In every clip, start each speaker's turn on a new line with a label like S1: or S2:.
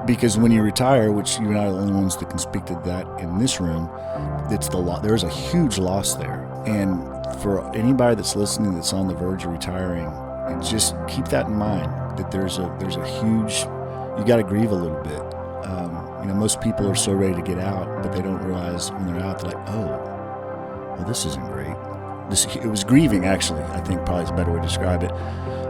S1: Because when you retire, which you and I are the only ones that can speak to that in this room, there's a huge loss there. And for anybody that's listening that's on the verge of retiring, just keep that in mind, that there's a huge, you got to grieve a little bit. Most people are so ready to get out, but they don't realize when they're out, they're like, oh, well, this isn't great. It was grieving, actually, I think probably is a better way to describe it.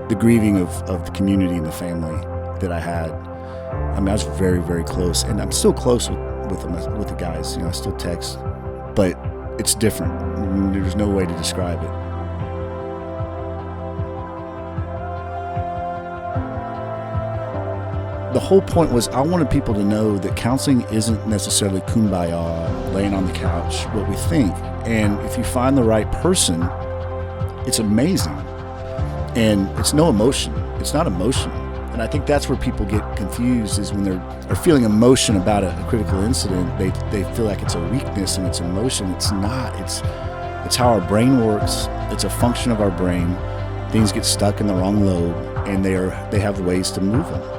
S1: The grieving of the community and the family that I had. I was very, very close, and I'm still close with the guys. I still text, but it's different. There's no way to describe it. The whole point was I wanted people to know that counseling isn't necessarily kumbaya, laying on the couch, what we think. And if you find the right person, it's amazing. And it's no emotion. It's not emotional. And I think that's where people get confused, is when they're feeling emotion about a critical incident, they feel like it's a weakness and it's emotion. It's not. It's how our brain works. It's a function of our brain. Things get stuck in the wrong lobe, and they have ways to move them.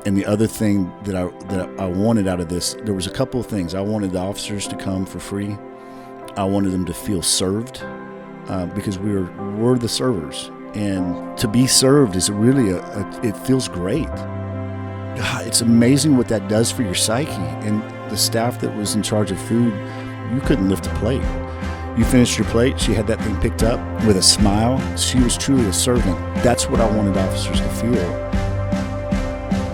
S1: And the other thing that I wanted out of this, there was a couple of things. I wanted the officers to come for free. I wanted them to feel served, because we're the servers. And to be served is really it feels great. God, it's amazing what that does for your psyche. And the staff that was in charge of food, you couldn't lift a plate. You finished your plate, she had that thing picked up with a smile. She was truly a servant. That's what I wanted officers to feel.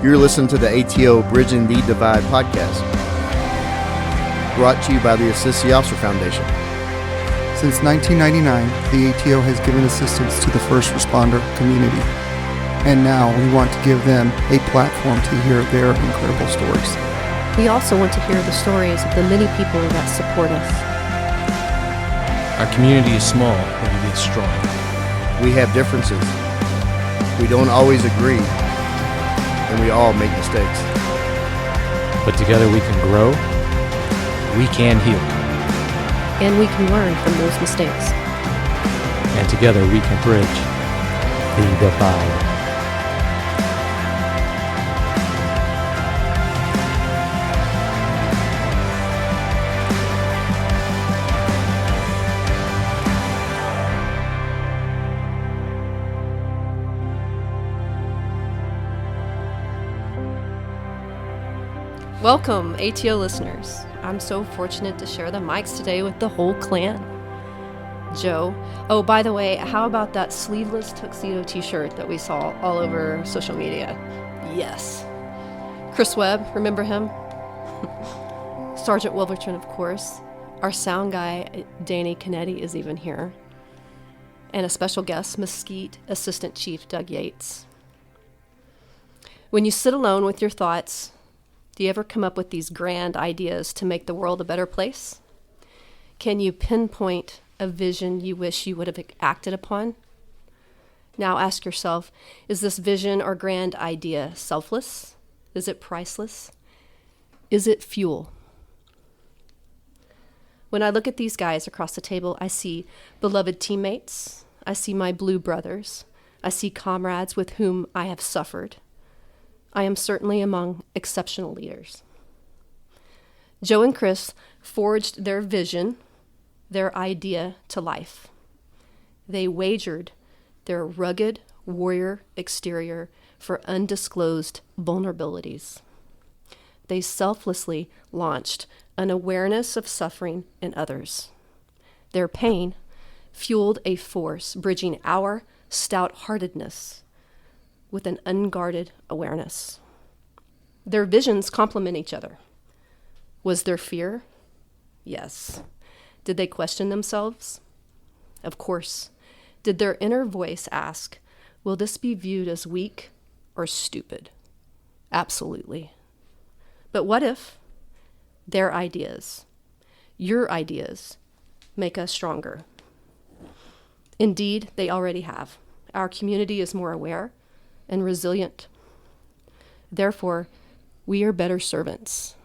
S2: You're listening to the ATO Bridging the Divide podcast, brought to you by the Assist the Officer Foundation.
S3: Since 1999, the ATO has given assistance to the first responder community, and now we want to give them a platform to hear their incredible stories.
S4: We also want to hear the stories of the many people that support us.
S5: Our community is small, but it is strong.
S2: We have differences. We don't always agree. And we all make mistakes.
S5: But together we can grow, we can heal.
S4: And we can learn from those mistakes.
S5: And together we can bridge the divide.
S4: Welcome, ATO listeners. I'm so fortunate to share the mics today with the whole clan. Joe. Oh, by the way, how about that sleeveless tuxedo t-shirt that we saw all over social media? Yes. Chris Webb, remember him? Sergeant Wilverton, of course. Our sound guy, Danny Canetti, is even here. And a special guest, Mesquite Assistant Chief Doug Yates. When you sit alone with your thoughts, do you ever come up with these grand ideas to make the world a better place? Can you pinpoint a vision you wish you would have acted upon? Now ask yourself, is this vision or grand idea selfless? Is it priceless? Is it fuel? When I look at these guys across the table, I see beloved teammates. I see my blue brothers. I see comrades with whom I have suffered. I am certainly among exceptional leaders. Joe and Chris forged their vision, their idea to life. They wagered their rugged warrior exterior for undisclosed vulnerabilities. They selflessly launched an awareness of suffering in others. Their pain fueled a force bridging our stout-heartedness with an unguarded awareness. Their visions complement each other. Was there fear? Yes. Did they question themselves? Of course. Did their inner voice ask, will this be viewed as weak or stupid? Absolutely. But what if their ideas, your ideas, make us stronger? Indeed, they already have. Our community is more aware and resilient. Therefore, we are better servants.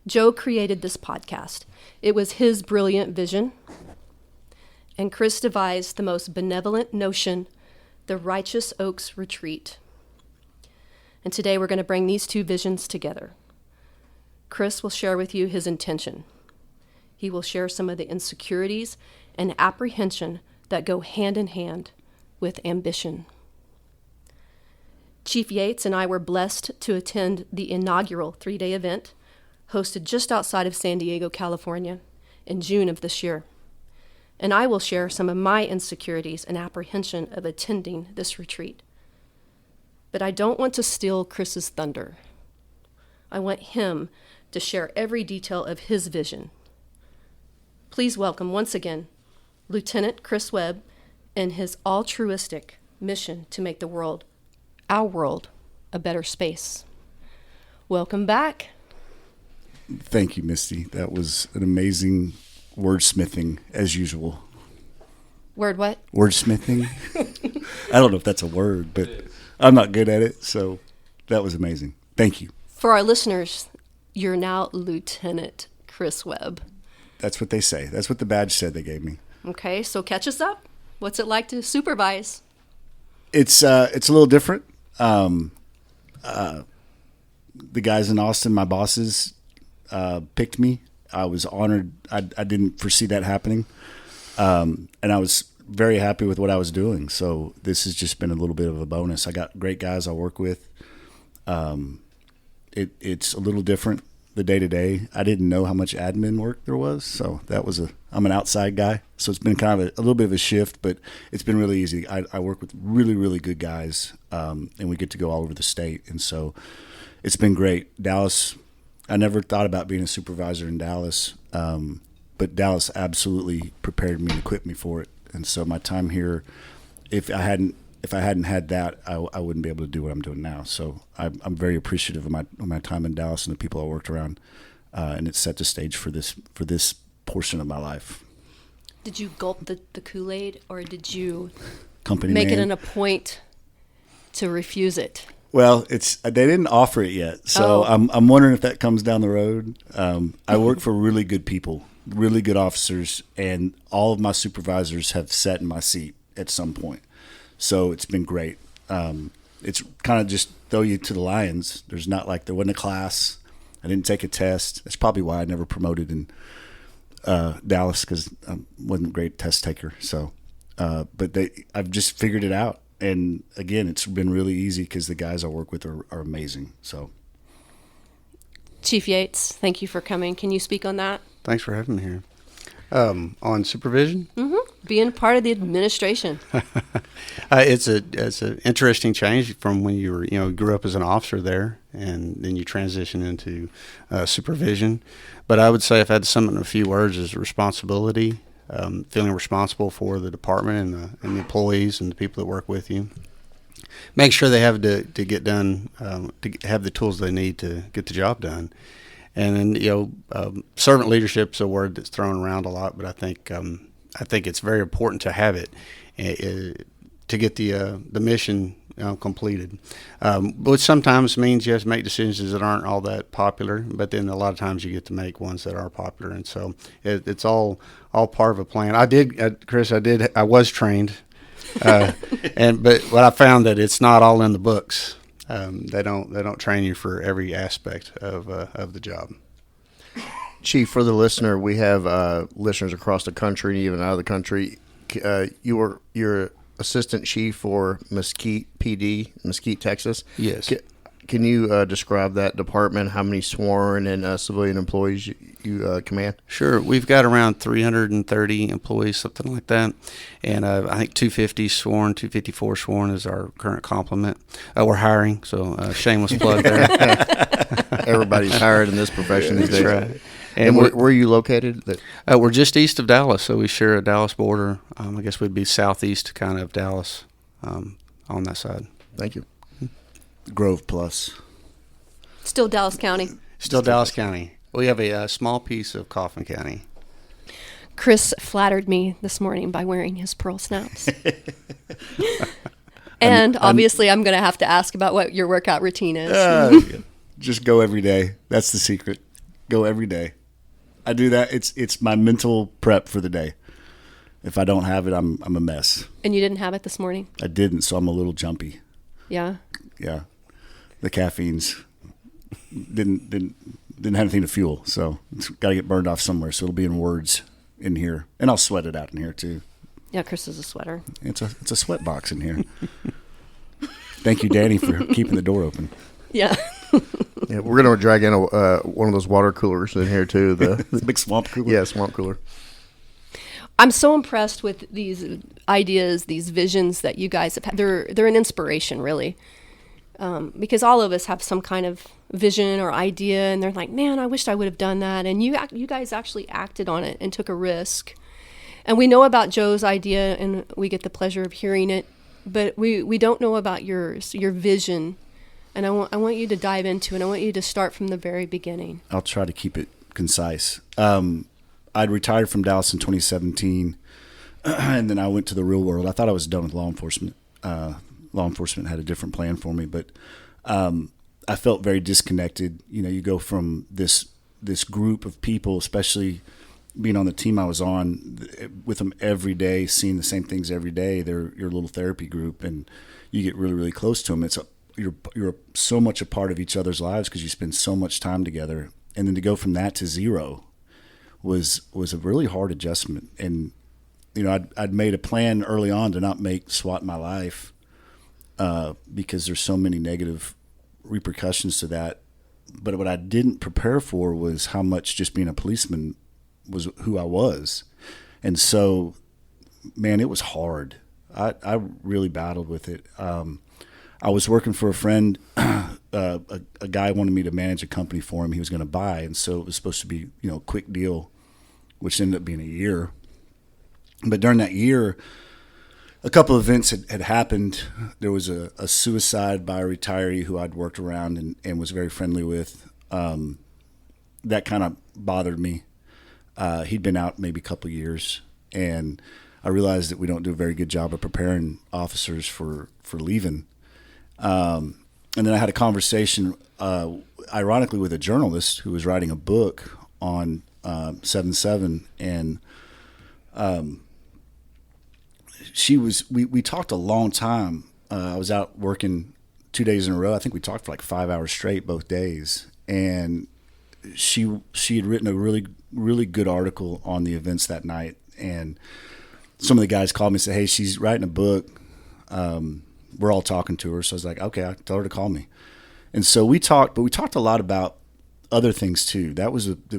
S4: Joe created this podcast. It was his brilliant vision. and Chris devised the most benevolent notion, the Righteous Oaks Retreat. And today we're going to bring these two visions together. Chris will share with you his intention. He will share some of the insecurities and apprehension that go hand in hand with ambition. Chief Yates and I were blessed to attend the inaugural 3-day event hosted just outside of San Diego, California, in June of this year. And I will share some of my insecurities and apprehension of attending this retreat. But I don't want to steal Chris's thunder. I want him to share every detail of his vision. Please welcome once again Lieutenant Chris Webb and his altruistic mission to make the world, our world, a better space. Welcome back.
S1: Thank you, Misty. That was an amazing wordsmithing, as usual.
S4: Word what?
S1: Wordsmithing? I don't know if that's a word, but I'm not good at it, so that was amazing. Thank you.
S4: For our listeners, you're now Lieutenant Chris Webb.
S1: That's what they say. That's what the badge said they gave me.
S4: Okay, so catch us up. What's it like to supervise?
S1: It's a little different. The guys in Austin, my bosses, picked me. I was honored. I didn't foresee that happening. And I was very happy with what I was doing. So this has just been a little bit of a bonus. I got great guys I work with. It's a little different, the day-to-day. I didn't know how much admin work there was. So I'm an outside guy. So it's been kind of a little bit of a shift, but it's been really easy. I work with really, really good guys, and we get to go all over the state. And so it's been great. Dallas, I never thought about being a supervisor in Dallas, but Dallas absolutely prepared me and equipped me for it. And so my time here, if I hadn't had that, I wouldn't be able to do what I'm doing now. So I'm very appreciative of my time in Dallas and the people I worked around, and it set the stage for this portion of my life.
S4: Did you gulp the Kool-Aid, or did you
S1: Company
S4: make
S1: man.
S4: it a point to refuse it?
S1: Well, they didn't offer it yet, so I'm wondering if that comes down the road. I work for really good people, really good officers, and all of my supervisors have sat in my seat at some point. So it's been great. It's kind of just throw you to the lions. There's not like there wasn't a class. I didn't take a test. That's probably why I never promoted in Dallas, because I wasn't a great test taker. So, but I've just figured it out. And again, it's been really easy because the guys I work with are amazing. So,
S4: Chief Yates, thank you for coming. Can you speak on that?
S6: Thanks for having me here. On supervision?
S4: Mm-hmm. Being part of the administration.
S6: It's an interesting change from when you grew up as an officer there, and then you transition into supervision. But I would say if I had to sum it in a few words, is responsibility, feeling responsible for the department and the employees and the people that work with you. Make sure they have to get done, to have the tools they need to get the job done. And then, servant leadership is a word that's thrown around a lot, but I think it's very important to have it to get the mission completed, which sometimes means you have to make decisions that aren't all that popular, but then a lot of times you get to make ones that are popular, and so it's all part of a plan. I was trained, but what I found that it's not all in the books. They don't train you for every aspect of the job.
S2: Chief, for the listener, we have listeners across the country and even out of the country. You're assistant chief for Mesquite PD, Mesquite, Texas.
S6: Yes.
S2: Can you describe that department? How many sworn and civilian employees you command?
S6: Sure. We've got around 330 employees, something like that. And I think 250 sworn, 254 sworn is our current complement. We're hiring, so shameless plug there.
S2: Everybody's hired in this profession these days.
S6: That's right.
S2: And where are you located?
S6: We're just east of Dallas, so we share a Dallas border. I guess we'd be southeast kind of Dallas on that side.
S2: Thank you.
S1: Grove Plus.
S4: Still Dallas County.
S6: Still Dallas County. We have a small piece of Coffin County.
S4: Chris flattered me this morning by wearing his pearl snaps. And obviously I'm going to have to ask about what your workout routine is.
S1: Just go every day. That's the secret. Go every day. I do that. It's my mental prep for the day. If I don't have it, I'm a mess.
S4: And you didn't have it this morning?
S1: I didn't, so I'm a little jumpy.
S4: Yeah.
S1: Yeah. The caffeine's didn't have anything to fuel, so it's got to get burned off somewhere. So it'll be in words in here, and I'll sweat it out in here too.
S4: Yeah, Chris is a sweater.
S1: It's a sweat box in here. Thank you, Danny, for keeping the door open.
S4: Yeah.
S2: Yeah, we're gonna drag in one of those water coolers in here too. The
S1: Big swamp cooler.
S2: Yeah, swamp cooler.
S4: I'm so impressed with these ideas, these visions that you guys have had. They're an inspiration, really, because all of us have some kind of vision or idea, and they're like, man, I wished I would have done that. And you guys actually acted on it and took a risk. And we know about Joe's idea, and we get the pleasure of hearing it, but we don't know about your vision. And I want you to dive into it. I want you to start from the very beginning.
S1: I'll try to keep it concise. I'd retired from Dallas in 2017, and then I went to the real world. I thought I was done with law enforcement. Law enforcement had a different plan for me, but I felt very disconnected. You know, you go from this group of people, especially being on the team I was on, with them every day, seeing the same things every day. They're your little therapy group, and you get really, really close to them. You're so much a part of each other's lives because you spend so much time together. And then to go from that to zero was a really hard adjustment. And, you know, I'd made a plan early on to not make SWAT my life because there's so many negative repercussions to that. But what I didn't prepare for was how much just being a policeman was who I was. And so, man, it was hard. I really battled with it. I was working for a friend. A guy wanted me to manage a company for him he was going to buy, and so it was supposed to be, you know, a quick deal, which ended up being a year. But during that year, a couple of events had happened. There was a suicide by a retiree who I'd worked around and was very friendly with. That kind of bothered me. He'd been out maybe a couple of years, and I realized that we don't do a very good job of preparing officers for leaving. And then I had a conversation, ironically, with a journalist who was writing a book on 7/7, and we talked a long time. I was out working 2 days in a row. I think we talked for like 5 hours straight both days, and she had written a really, really good article on the events that night. And some of the guys called me and said, hey, she's writing a book. We're all talking to her. So I was like, okay, I'll tell her to call me. And so we talked, but we talked a lot about other things too. It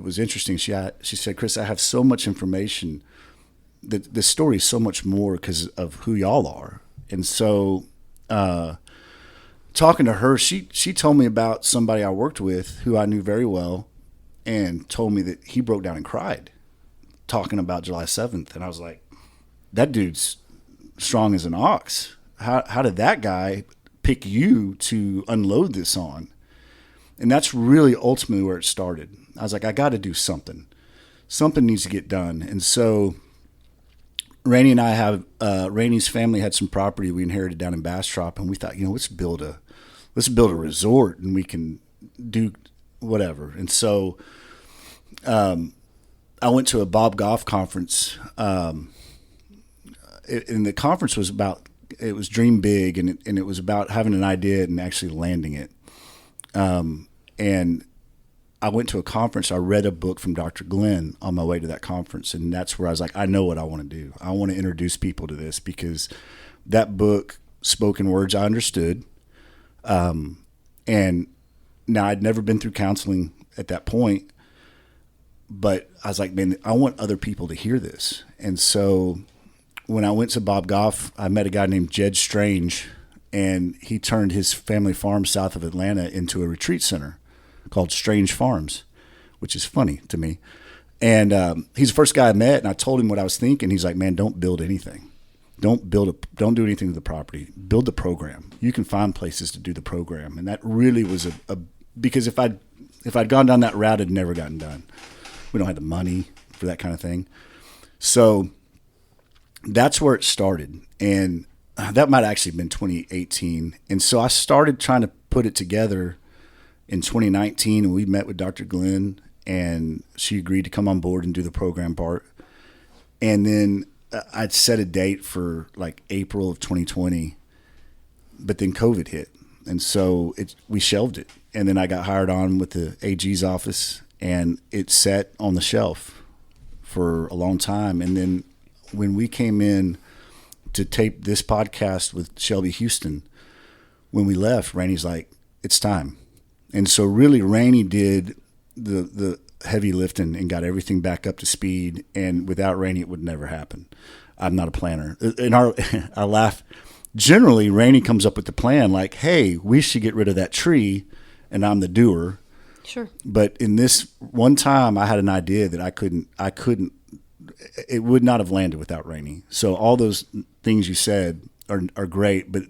S1: was interesting. She said, Chris, I have so much information that the story is so much more because of who y'all are. And so, talking to her, she told me about somebody I worked with who I knew very well, and told me that he broke down and cried talking about July 7th. And I was like, that dude's strong as an ox. How did that guy pick you to unload this on? And that's really ultimately where it started. I was like, I got to do something. Something needs to get done. And so Rainey and I have, Rainey's family had some property we inherited down in Bastrop, and we thought, let's build a resort and we can do whatever. And so I went to a Bob Goff conference, and the conference was it was Dream Big, and it was about having an idea and actually landing it. And I went to a conference. I read a book from Dr. Glenn on my way to that conference, and that's where I was like, I know what I want to do. I want to introduce people to this because that book spoke in words I understood. And now I'd never been through counseling at that point, but I was like, man, I want other people to hear this. And so when I went to Bob Goff, I met a guy named Jed Strange, and he turned his family farm south of Atlanta into a retreat center called Strange Farms, which is funny to me. And he's the first guy I met, and I told him what I was thinking. He's like, man, don't build anything. Don't do anything to the property. Build the program. You can find places to do the program. And that really was because if I'd gone down that route, it'd never gotten done. We don't have the money for that kind of thing. So that's where it started. And that might have actually been 2018. And so I started trying to put it together in 2019, and we met with Dr. Glenn, and she agreed to come on board and do the program part. And then I'd set a date for like April of 2020, but then COVID hit. And so we shelved it. And then I got hired on with the AG's office, and it sat on the shelf for a long time. And then when we came in to tape this podcast with Shelby Houston, when we left, Rainey's like, it's time. And so really Rainey did the heavy lifting and got everything back up to speed. And without Rainey, it would never happen. I'm not a planner. And I laugh. Generally, Rainey comes up with the plan like, hey, we should get rid of that tree, and I'm the doer.
S4: Sure.
S1: But in this one time, I had an idea that I couldn't, it would not have landed without Rainey. So all those things you said are great, but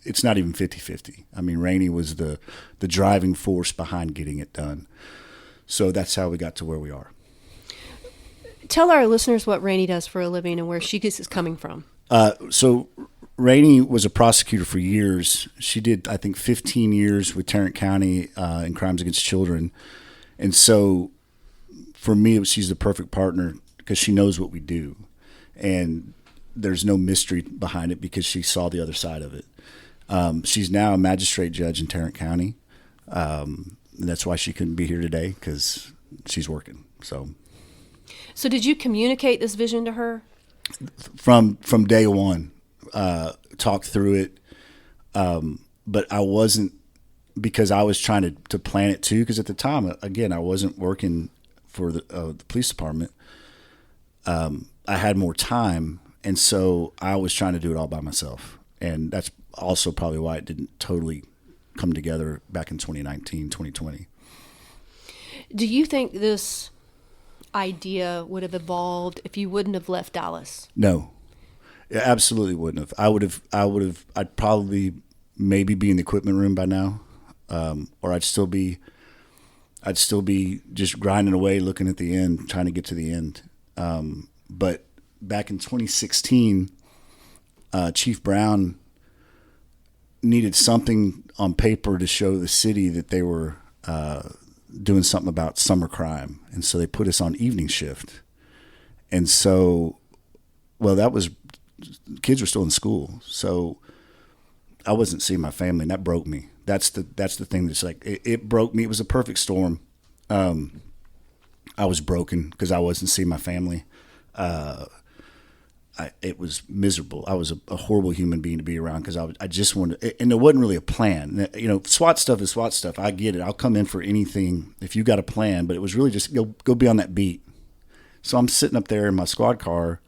S1: it's not even 50-50. I mean, Rainey was the driving force behind getting it done. So that's how we got to where we are.
S4: Tell our listeners what Rainey does for a living and where she is coming from.
S1: So Rainey was a prosecutor for years. She did, I think, 15 years with Tarrant County in crimes against children. And so for me, she's the perfect partner because she knows what we do. And there's no mystery behind it because she saw the other side of it. She's now a magistrate judge in Tarrant County. And that's why she couldn't be here today, because she's working. So
S4: did you communicate this vision to her?
S1: From day one, talked through it. But I wasn't, because I was trying to plan it too. Because at the time, again, I wasn't working for the police department. I had more time. And so I was trying to do it all by myself. And that's also probably why it didn't totally come together back in 2019, 2020.
S4: Do you think this idea would have evolved if you wouldn't have left Dallas?
S1: No, it absolutely wouldn't have. I'd probably maybe be in the equipment room by now. Or I'd still be just grinding away, looking at the end, trying to get to the end. But back in 2016, Chief Brown needed something on paper to show the city that they were doing something about summer crime. And so they put us on evening shift. And so, kids were still in school. So I wasn't seeing my family, and that broke me. That's the thing that's like, it broke me. It was a perfect storm. I was broken because I wasn't seeing my family. It was miserable. I was a horrible human being to be around because I just wanted, and there wasn't really a plan. You know, SWAT stuff is SWAT stuff. I get it. I'll come in for anything if you got a plan, but it was really just go be on that beat. So I'm sitting up there in my squad car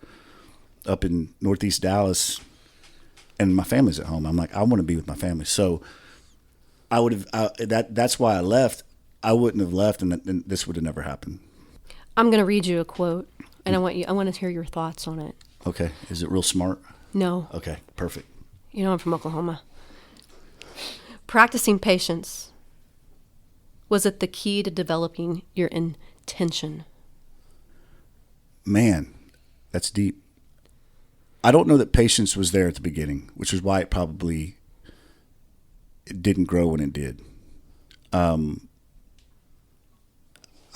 S1: up in Northeast Dallas, and my family's at home. I'm like, I want to be with my family. So I would have, that's why I left. I wouldn't have left, and this would have never happened.
S4: I'm going to read you a quote, and I want to hear your thoughts on it.
S1: Okay. Is it real smart?
S4: No.
S1: Okay. Perfect.
S4: You know I'm from Oklahoma. Practicing patience. Was it the key to developing your intention?
S1: Man, that's deep. I don't know that patience was there at the beginning, which is why it didn't grow when it did. I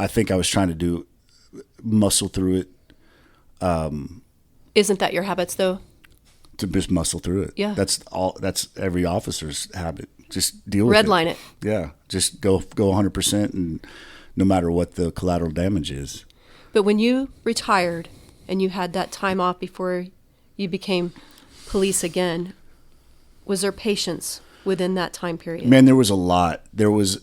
S1: think I was trying to muscle through it.
S4: Isn't that your habits, though?
S1: To just muscle through it.
S4: Yeah.
S1: That's every officer's habit. Just deal with it.
S4: Redline it.
S1: Yeah. Just go 100%, and no matter what the collateral damage is.
S4: But when you retired and you had that time off before you became police again, was there patience within that time period?
S1: Man, there was a lot. There was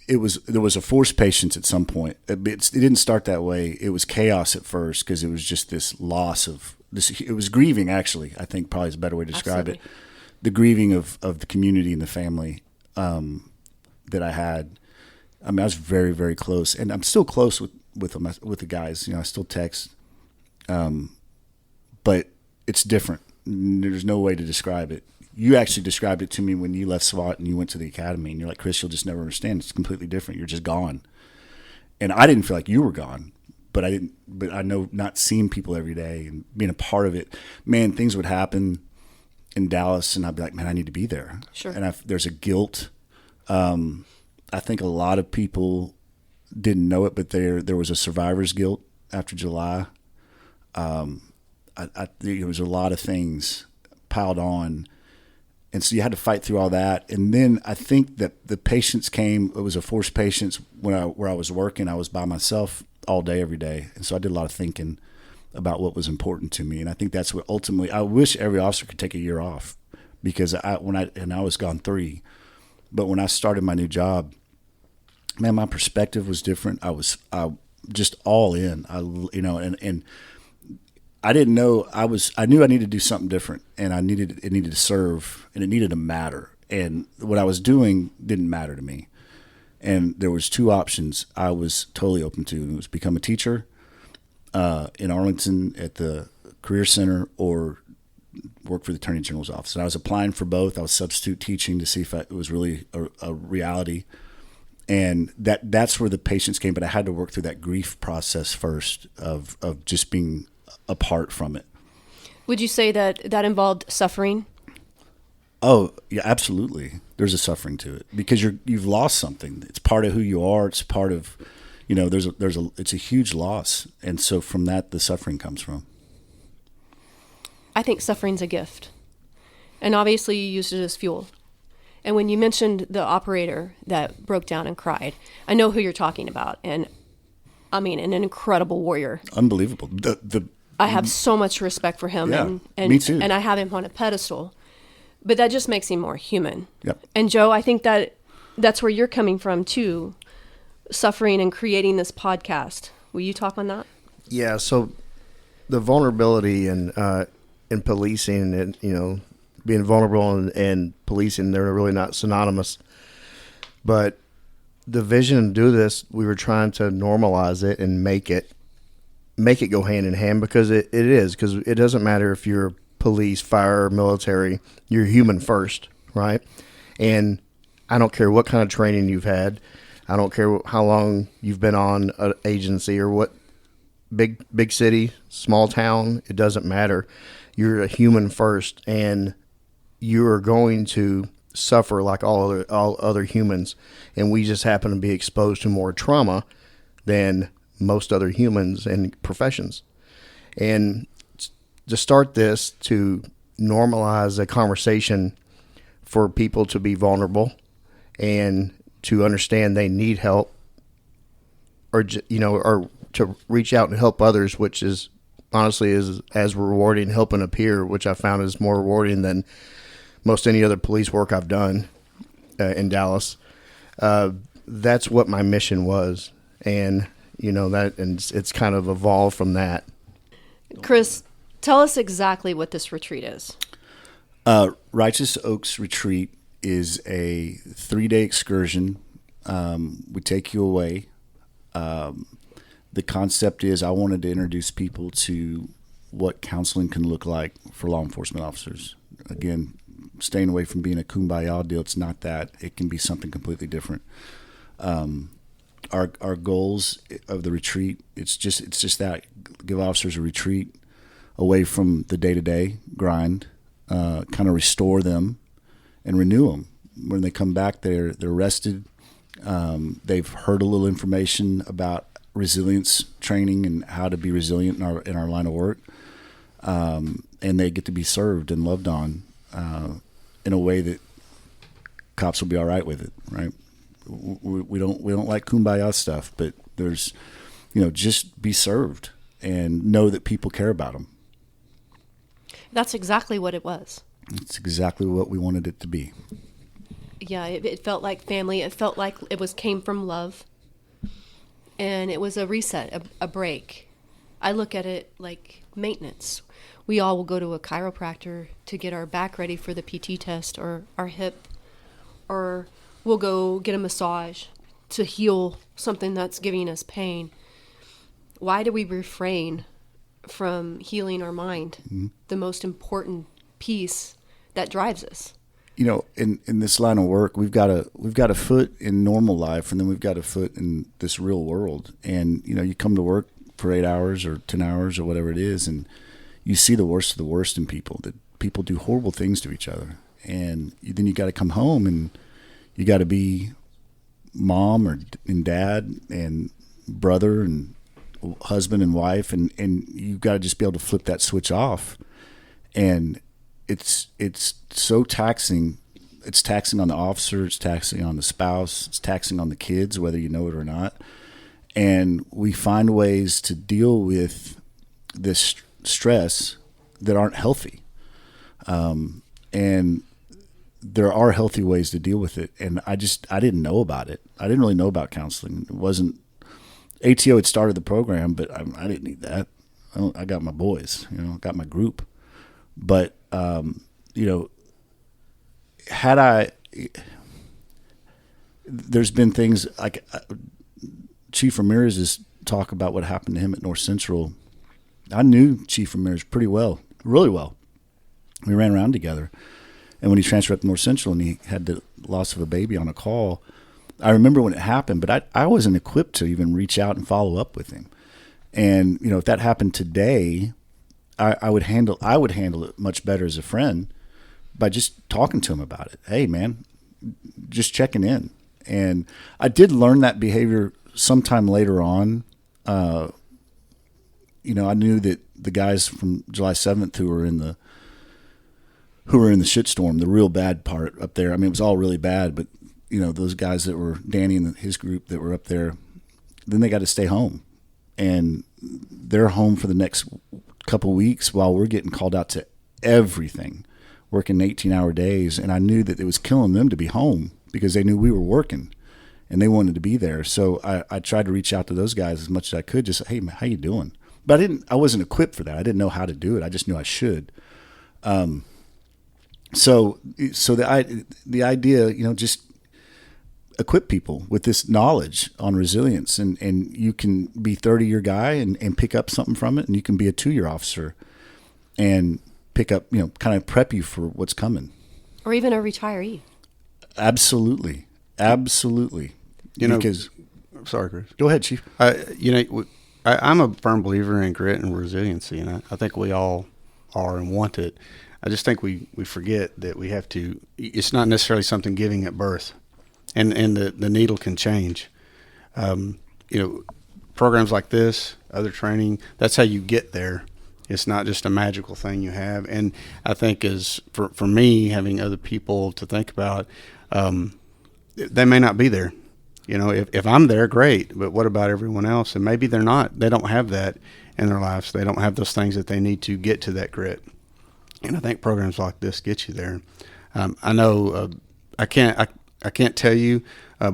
S1: a forced patience at some point. It didn't start that way. It was chaos at first because it was just this loss of this. It was grieving, actually. I think probably is a better way to describe it. The grieving of the community and the family that I had. I mean, I was very, very close, and I'm still close with the guys. You know, I still text, but it's different. There's no way to describe it. You actually described it to me when you left SWAT and you went to the academy, and you're like, Chris, you'll just never understand. It's completely different. You're just gone. And I didn't feel like you were gone, but I know not seeing people every day and being a part of it, man, things would happen in Dallas, and I'd be like, man, I need to be there.
S4: Sure.
S1: And there's a guilt. I think a lot of people didn't know it, but there was a survivor's guilt after July. There was a lot of things piled on. And so you had to fight through all that. And then I think that the patience came, it was a forced patience where I was working. I was by myself all day, every day. And so I did a lot of thinking about what was important to me. And I think that's what ultimately, I wish every officer could take a year off, because I was gone 3, but when I started my new job, man, my perspective was different. I just all in, and I didn't know I knew I needed to do something different, and it needed to serve, and it needed to matter. And what I was doing didn't matter to me. And there was 2 options I was totally open to. It was become a teacher in Arlington at the Career Center, or work for the Attorney General's office. And I was applying for both. I was substitute teaching to see if it was really a reality. And that's where the patience came. But I had to work through that grief process first of just being apart from it.
S4: Would you say that involved suffering?
S1: Oh, yeah, absolutely. There's a suffering to it, because you've lost something. It's part of who you are. It's part of, it's a huge loss. And so from that, the suffering comes from.
S4: I think suffering's a gift. And obviously you used it as fuel. And when you mentioned the operator that broke down and cried, I know who you're talking about. And I mean, an incredible warrior.
S1: Unbelievable.
S4: I have so much respect for him.
S1: Yeah,
S4: and
S1: me too.
S4: And I have him on a pedestal. But that just makes him more human.
S1: Yep.
S4: And Joe, I think that's where you're coming from too, suffering and creating this podcast. Will you talk on that?
S2: Yeah. So the vulnerability in policing, and being vulnerable and policing, they're really not synonymous. But the vision to do this, we were trying to normalize it and make it go hand in hand, because it is, because it doesn't matter if you're police, fire, military, you're human first, right? And I don't care what kind of training you've had. I don't care how long you've been on an agency, or what big city, small town, it doesn't matter. You're a human first, and you're going to suffer like all other humans. And we just happen to be exposed to more trauma than most other humans and professions. And to start this, to normalize a conversation for people to be vulnerable and to understand they need help, or to reach out and help others, which is honestly is as rewarding, helping a peer, which I found is more rewarding than most any other police work I've done in Dallas. That's what my mission was. And it's kind of evolved from that.
S4: Chris, tell us exactly what this retreat is.
S1: Righteous Oaks Retreat is a 3-day excursion. We take you away. The concept is I wanted to introduce people to what counseling can look like for law enforcement officers. Again, staying away from being a kumbaya deal. It's not that. It can be something completely different. Our goals of the retreat, it's just that, give officers a retreat away from the day-to-day grind, kind of restore them and renew them. When they come back, they're rested. They've heard a little information about resilience training and how to be resilient in our line of work, and they get to be served and loved on in a way that cops will be all right with it. Right? We don't like kumbaya stuff, but there's just be served and know that people care about them.
S4: That's exactly what it was.
S1: It's exactly what we wanted it to be.
S4: Yeah, it felt like family. It felt like it came from love. And it was a reset, a break. I look at it like maintenance. We all will go to a chiropractor to get our back ready for the PT test, or our hip, or we'll go get a massage to heal something that's giving us pain. Why do we refrain from healing our mind? Mm-hmm. The most important piece that drives us.
S1: In this line of work, we've got a foot in normal life, and then we've got a foot in this real world. And you come to work for 8 hours or 10 hours or whatever it is, and you see the worst of the worst in people. That people do horrible things to each other, and then you got to come home and you got to be mom and dad and brother and husband and wife, and you've got to just be able to flip that switch off. And it's so taxing. It's taxing on the officer. It's taxing on the spouse. It's taxing on the kids, whether you know it or not. And we find ways to deal with this stress that aren't healthy. And there are healthy ways to deal with it. And I didn't know about it. I didn't really know about counseling. It wasn't, ATO had started the program, but I didn't need that. I got my boys, I got my group. But, there's been things like Chief Ramirez's talk about what happened to him at North Central. I knew Chief Ramirez pretty well, really well. We ran around together. And when he transferred up to North Central and he had the loss of a baby on a call, I remember when it happened, but I wasn't equipped to even reach out and follow up with him. And, if that happened today, I would handle it much better as a friend by just talking to him about it. Hey, man, just checking in. And I did learn that behavior sometime later on. I knew that the guys from July 7th who were in the shitstorm, the real bad part up there. I mean, it was all really bad, but those guys that were Danny and his group that were up there, then they got to stay home, and they're home for the next couple weeks while we're getting called out to everything, working 18-hour days. And I knew that it was killing them to be home because they knew we were working and they wanted to be there. So I tried to reach out to those guys as much as I could. Just, hey, man, how you doing? But I wasn't equipped for that. I didn't know how to do it. I just knew I should. So the idea, just equip people with this knowledge on resilience, and you can be 30-year guy and pick up something from it, and you can be a 2-year officer and pick up, kind of prep you for what's coming.
S4: Or even a retiree.
S1: Absolutely. Because,
S6: sorry, Chris.
S1: Go ahead, Chief.
S6: I'm a firm believer in grit and resiliency, and I think we all are and want it. I just think we forget that we have to. It's not necessarily something giving at birth, and the needle can change. Programs like this, other training, that's how you get there. It's not just a magical thing you have. And I think as for me, having other people to think about, they may not be there. If I'm there, great. But what about everyone else? And maybe they're not. They don't have that in their lives. They don't have those things that they need to get to that grit. And I think programs like this get you there. I know I can't tell you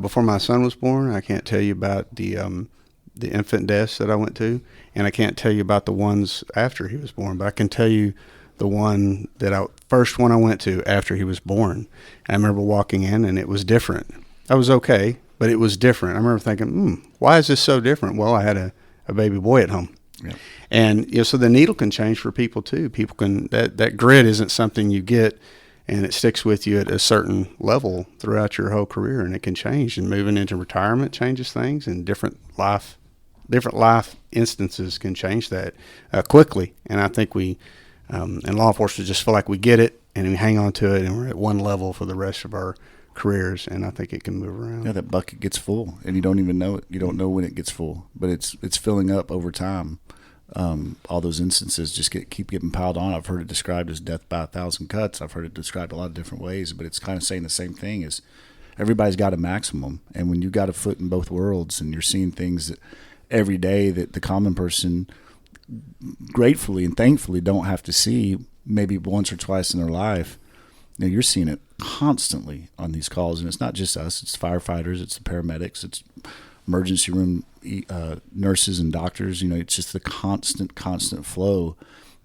S6: before my son was born. I can't tell you about the infant deaths that I went to, and I can't tell you about the ones after he was born. But I can tell you the first one I went to after he was born. And I remember walking in, and it was different. I was okay, but it was different. I remember thinking, why is this so different? Well, I had a baby boy at home. Yeah. And so the needle can change for people too. People can that grit isn't something you get and it sticks with you at a certain level throughout your whole career, and it can change. And moving into retirement changes things, and different life instances can change that quickly. And I think we in law enforcement just feel like we get it and we hang on to it, and we're at one level for the rest of our careers, and I think it can move around.
S1: Yeah, that bucket gets full, and you don't even know it. You don't know when it gets full, but it's filling up over time. All those instances just keep getting piled on. I've heard it described as death by 1,000 cuts. I've heard it described a lot of different ways, but it's kind of saying the same thing: is everybody's got a maximum, and when you got a foot in both worlds, and you're seeing things that every day that the common person, gratefully and thankfully, don't have to see, maybe once or twice in their life. You're seeing it constantly on these calls, and it's not just us. It's firefighters, it's the paramedics, it's emergency room nurses and doctors. It's just the constant flow.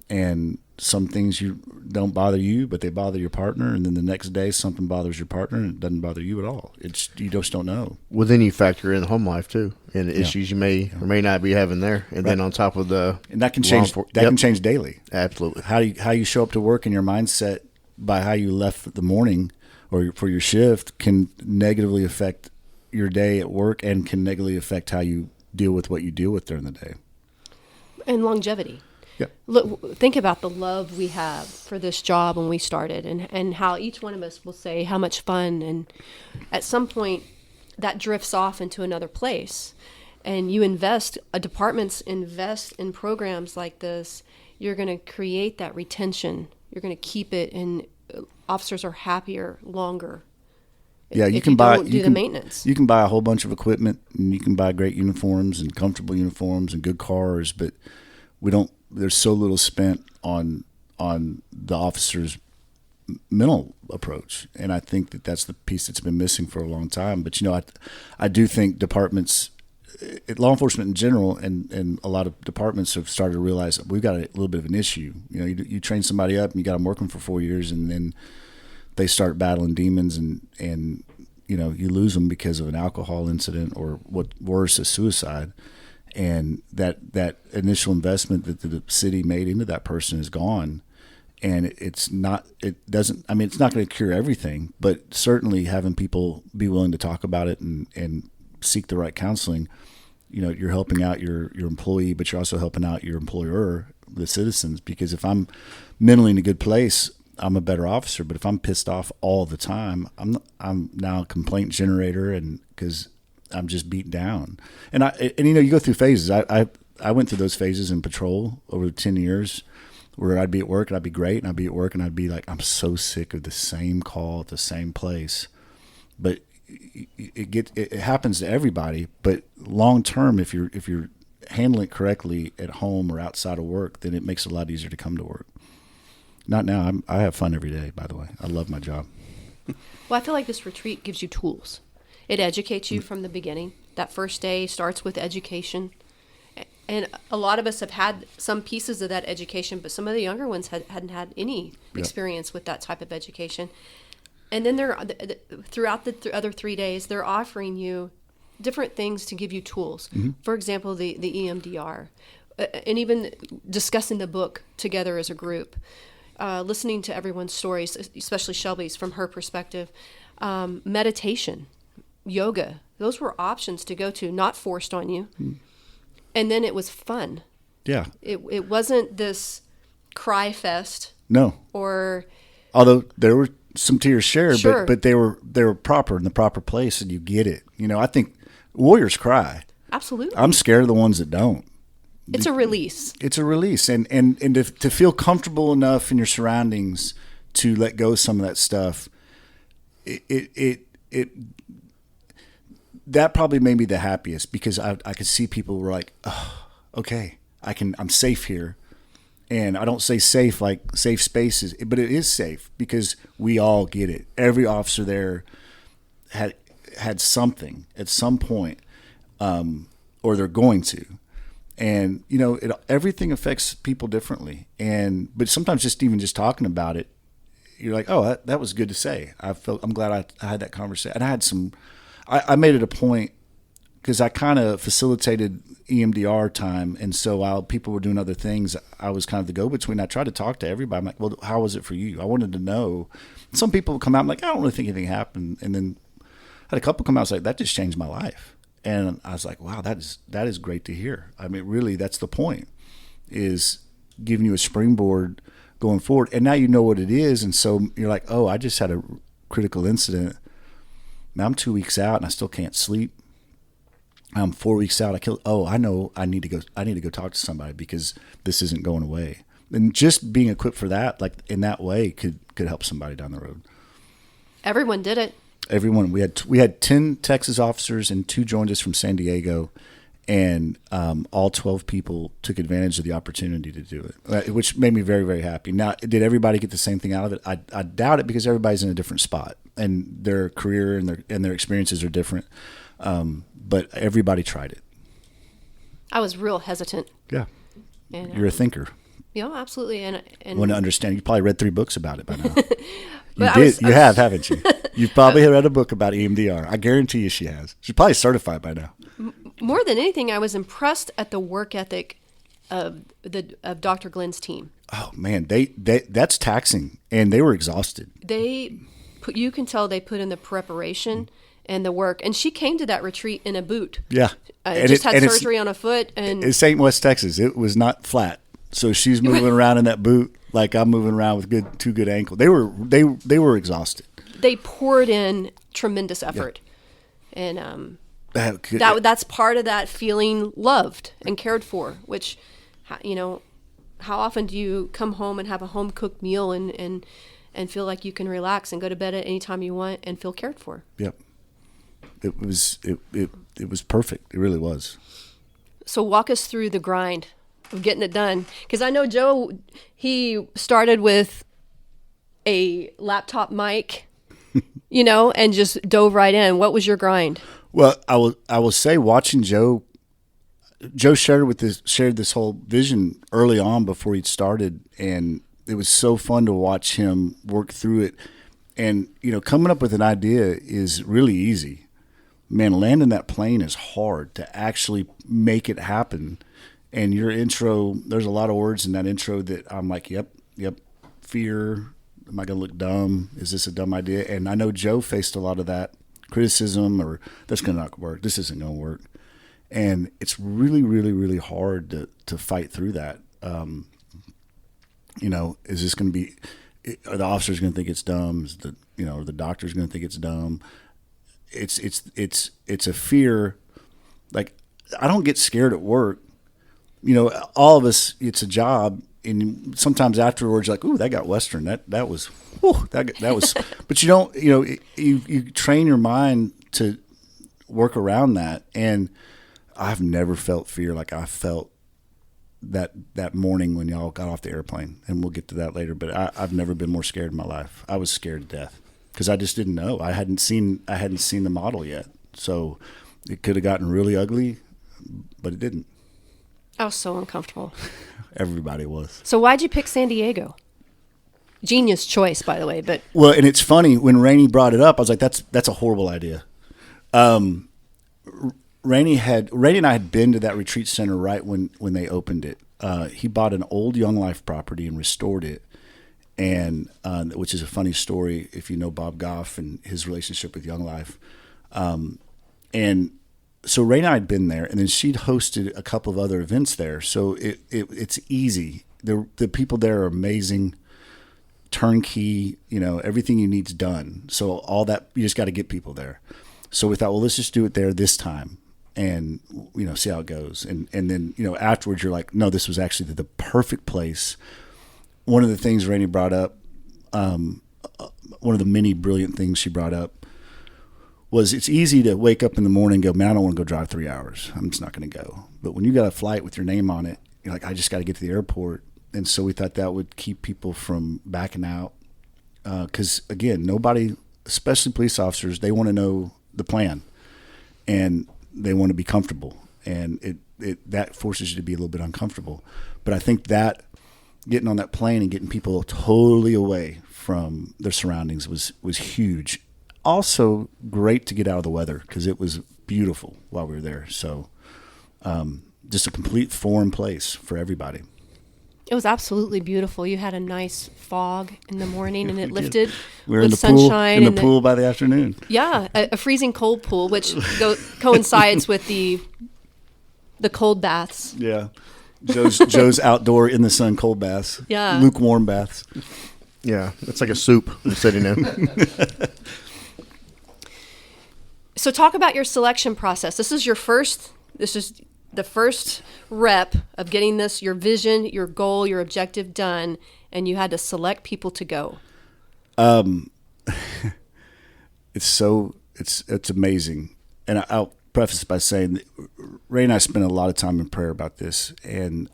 S1: And some things don't bother you, but they bother your partner. And then the next day something bothers your partner and it doesn't bother you at all. You just don't know.
S2: Well, then you factor in home life too, and the issues you may or may not be having there. And then on top of and
S1: that can change. Can change daily.
S2: Absolutely.
S1: How you show up to work and your mindset by how you left the morning or for your shift can negatively affect your day at work, and can negatively affect how you deal with what you deal with during the day.
S4: And longevity.
S1: Yeah.
S4: Look, think about the love we have for this job when we started, and how each one of us will say how much fun, and at some point that drifts off into another place. and departments invest in programs like this, you're going to create that retention. You're going to keep it, and officers are happier longer.
S1: Yeah,
S4: if you don't do the maintenance.
S1: You can buy a whole bunch of equipment, and you can buy great uniforms and comfortable uniforms and good cars, but there's so little spent on the officer's mental approach, and I think that's the piece that's been missing for a long time. But I do think departments, law enforcement in general, and a lot of departments have started to realize we've got a little bit of an issue. You train somebody up and you got them working for 4 years, and then they start battling demons, and you lose them because of an alcohol incident, or what worse, a suicide. And that initial investment that the city made into that person is gone. And it's not going to cure everything, but certainly having people be willing to talk about it and seek the right counseling, you're helping out your employee, but you're also helping out your employer, the citizens, because if I'm mentally in a good place, I'm a better officer. But if I'm pissed off all the time, I'm now a complaint generator, and because I'm just beat down. And you go through phases. I went through those phases in patrol over 10 years, where I'd be at work and I'd be great, and I'd be at work and I'd be like, I'm so sick of the same call at the same place. But it happens to everybody. But long term, if you're handling it correctly at home or outside of work, then it makes it a lot easier to come to work. Not now. I have fun every day, by the way. I love my job.
S4: Well, I feel like this retreat gives you tools. It educates you from the beginning. That first day starts with education. And a lot of us have had some pieces of that education, but some of the younger ones hadn't had any experience with that type of education. And then throughout the other 3 days, they're offering you different things to give you tools. Mm-hmm. For example, the EMDR, and even discussing the book together as a group, listening to everyone's stories, especially Shelby's from her perspective, meditation, yoga. Those were options to go to, not forced on you. Mm. And then it was fun.
S1: Yeah.
S4: It wasn't this cry fest.
S1: No. Although there were some tears shared, sure. but they were proper in the proper place, and you get it. I think warriors cry.
S4: Absolutely.
S1: I'm scared of the ones that don't.
S4: It's a release. It's
S1: a release, and to feel comfortable enough in your surroundings to let go of some of that stuff. That probably made me the happiest, because I could see people were like, oh, okay, I'm safe here. And I don't say safe like safe spaces, but it is safe because we all get it. Every officer there had something at some point, or they're going to. And, everything affects people differently. But sometimes just talking about it, you're like, oh, that was good to say. I'm glad I had that conversation. And I had I made it a point, because I kind of facilitated EMDR time. And so while people were doing other things, I was kind of the go-between. I tried to talk to everybody. I'm like, well, how was it for you? I wanted to know. Some people would come out, I'm like, I don't really think anything happened. And then I had a couple come out and say, that just changed my life. And I was like, wow, that is great to hear. I mean, really, that's the point, is giving you a springboard going forward. And now you know what it is. And so you're like, oh, I just had a critical incident. Now I'm 2 weeks out and I still can't sleep. I'm 4 weeks out. I know I need to go talk to somebody, because this isn't going away. And just being equipped for that, like in that way, could help somebody down the road.
S4: Everyone did it.
S1: Everyone. We had 10 Texas officers, and 2 joined us from San Diego, and all 12 people took advantage of the opportunity to do it, which made me very, very happy. Now, did everybody get the same thing out of it? I doubt it, because everybody's in a different spot, and their career and their experiences are different. But everybody tried it.
S4: I was real hesitant.
S1: Yeah. And, you're a thinker.
S4: Yeah, absolutely. And
S1: want to understand. You probably read 3 books about it by now. You have, haven't you? You've probably read a book about EMDR. I guarantee you she has. She's probably certified by now.
S4: More than anything, I was impressed at the work ethic of Dr. Glenn's team.
S1: Oh man, that's taxing, and they were exhausted.
S4: You can tell they put in the preparation and the work. And she came to that retreat in a boot.
S1: Yeah.
S4: Had surgery on a foot. And
S1: it's St. West, Texas. It was not flat. So she's moving around in that boot like I'm moving around with two good ankles. They were exhausted.
S4: They poured in tremendous effort. Yeah. And That's part of that feeling loved and cared for, which, how often do you come home and have a home cooked meal and feel like you can relax and go to bed at any time you want and feel cared for?
S1: Yep. It was perfect. It really was.
S4: So walk us through the grind of getting it done. Because I know Joe, he started with a laptop mic, and just dove right in. What was your grind?
S1: Well, I will say, watching Joe shared this whole vision early on before he'd started, and it was so fun to watch him work through it. And coming up with an idea is really easy. Man, landing that plane is hard to actually make it happen. And your intro, there's a lot of words in that intro that I'm like, yep, fear. Am I going to look dumb? Is this a dumb idea? And I know Joe faced a lot of that criticism, or that's going to not work. This isn't going to work. And it's really, really, really hard to fight through that. Is this going to be, are the officers going to think it's dumb? Is the doctor's going to think it's dumb? It's a fear. Like, I don't get scared at work. All of us, it's a job, and sometimes afterwards, you're like, ooh, that got Western. That was, whew, that was. But you don't, you train your mind to work around that, and I've never felt fear like I felt that morning when y'all got off the airplane, and we'll get to that later. But I've never been more scared in my life. I was scared to death because I just didn't know. I hadn't seen the model yet, so it could have gotten really ugly, but it didn't.
S4: I was so uncomfortable.
S1: Everybody was.
S4: So why'd you pick San Diego? Genius choice, by the way. But
S1: well, and it's funny, when Rainey brought it up, I was like, that's a horrible idea. Rainey and I had been to that retreat center right when they opened it. He bought an old Young Life property and restored it, and which is a funny story if you know Bob Goff and his relationship with Young Life. And so Rainey and I had been there, and then she'd hosted a couple of other events there. So it's easy. The people there are amazing, turnkey. Everything you need's done. So all that, you just got to get people there. So we thought, well, let's just do it there this time, and see how it goes. And then afterwards, you're like, no, this was actually the perfect place. One of the things Rainey brought up, one of the many brilliant things she brought up, was it's easy to wake up in the morning and go, man, I don't want to go drive 3 hours. I'm just not going to go. But when you got a flight with your name on it, you're like, I just got to get to the airport. And so we thought that would keep people from backing out. Because, again, nobody, especially police officers, they want to know the plan. And they want to be comfortable. And that forces you to be a little bit uncomfortable. But I think that getting on that plane and getting people totally away from their surroundings was huge. Also great to get out of the weather because it was beautiful while we were there. So just a complete foreign place for everybody.
S4: it was absolutely beautiful. You had a nice fog in the morning, and it lifted
S1: we were
S4: with
S1: in the
S4: sunshine.
S1: pool, in the pool by the afternoon.
S4: Yeah, a freezing cold pool, which coincides with the cold baths.
S1: Yeah. Joe's outdoor in the sun cold baths.
S4: Yeah.
S1: Lukewarm baths.
S2: Yeah, it's like a soup I'm sitting in.
S4: So talk about your selection process. This is the first rep of getting your vision, your goal, your objective done, and you had to select people to go.
S1: It's amazing. And I'll preface by saying that Ray and I spent a lot of time in prayer about this. And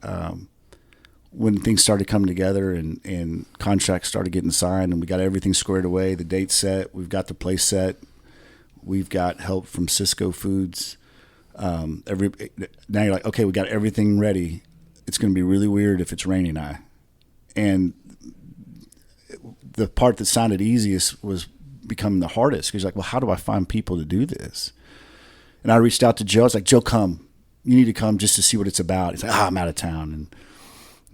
S1: when things started coming together and contracts started getting signed and we got everything squared away, the date set, we've got the place set, we've got help from Cisco Foods. Now you're like, okay, we got everything ready. It's going to be really weird if it's Rainey and I. And the part that sounded easiest was becoming the hardest. Because like, well, how do I find people to do this? And I reached out to Joe. I was like, Joe, come. You need to come just to see what it's about. He's like, I'm out of town.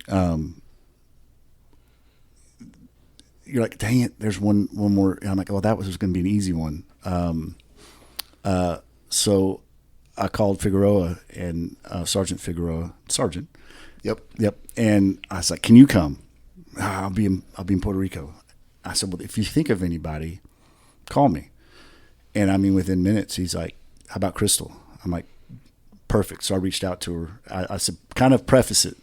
S1: And you're like, dang it, there's one more. And I'm like, well, that was going to be an easy one. So I called Figueroa and Sergeant Figueroa. Sergeant. Yep. And I was like, can you come? I'll be in Puerto Rico. I said, well, if you think of anybody, call me. And I mean, within minutes, he's like, how about Crystal? I'm like, perfect. So I reached out to her. I said, kind of preface it,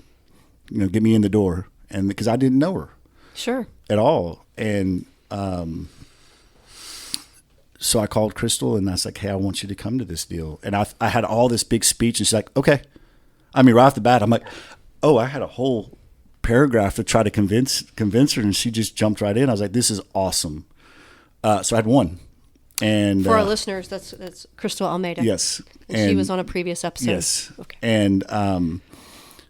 S1: get me in the door. And because I didn't know her.
S4: Sure.
S1: At all. And so I called Crystal and I was like, hey, I want you to come to this deal. And I had all this big speech and she's like, okay. I mean, right off the bat, I'm like, oh, I had a whole paragraph to try to convince her, and she just jumped right in. I was like, this is awesome. So I had one. And
S4: for our listeners, that's Crystal Almeida.
S1: Yes.
S4: And she was on a previous episode.
S1: Yes.
S4: Okay.
S1: And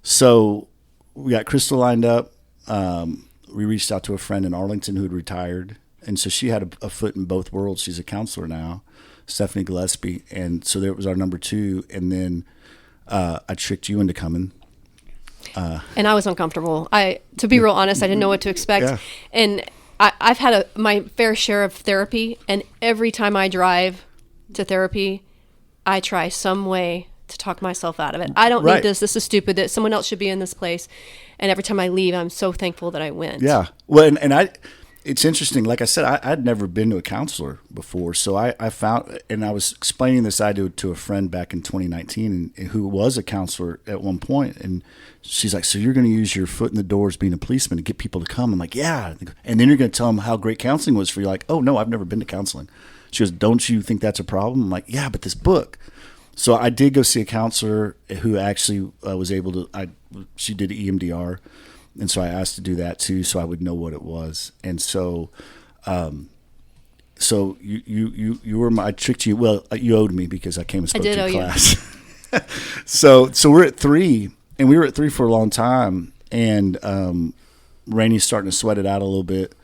S1: so we got Crystal lined up. We reached out to a friend in Arlington who had retired. And so she had a foot in both worlds. She's a counselor now, Stephanie Gillespie. And so there was our number 2. And then I tricked you into coming.
S4: And I was uncomfortable. To be real honest, I didn't know what to expect.
S1: Yeah.
S4: And I've had my fair share of therapy. And every time I drive to therapy, I try some way to talk myself out of it. I don't
S1: Right.
S4: need this. This is stupid. That someone else should be in this place. And every time I leave, I'm so thankful that I went.
S1: Yeah. Well, and it's interesting. Like I said, I'd never been to a counselor before. So I found, and I was explaining this idea to a friend back in 2019 and who was a counselor at one point. And she's like, so you're going to use your foot in the door as being a policeman to get people to come? I'm like, yeah. And then you're going to tell them how great counseling was for you. Like, oh, no, I've never been to counseling. She goes, don't you think that's a problem? I'm like, yeah, but this book. So I did go see a counselor who actually was able to, she did EMDR. And so I asked to do that too, so I would know what it was. And so, so you were I tricked you. Well, you owed me because I came and spoke to your class. So we're at 3, and we were at 3 for a long time. And Rainey's starting to sweat it out a little bit,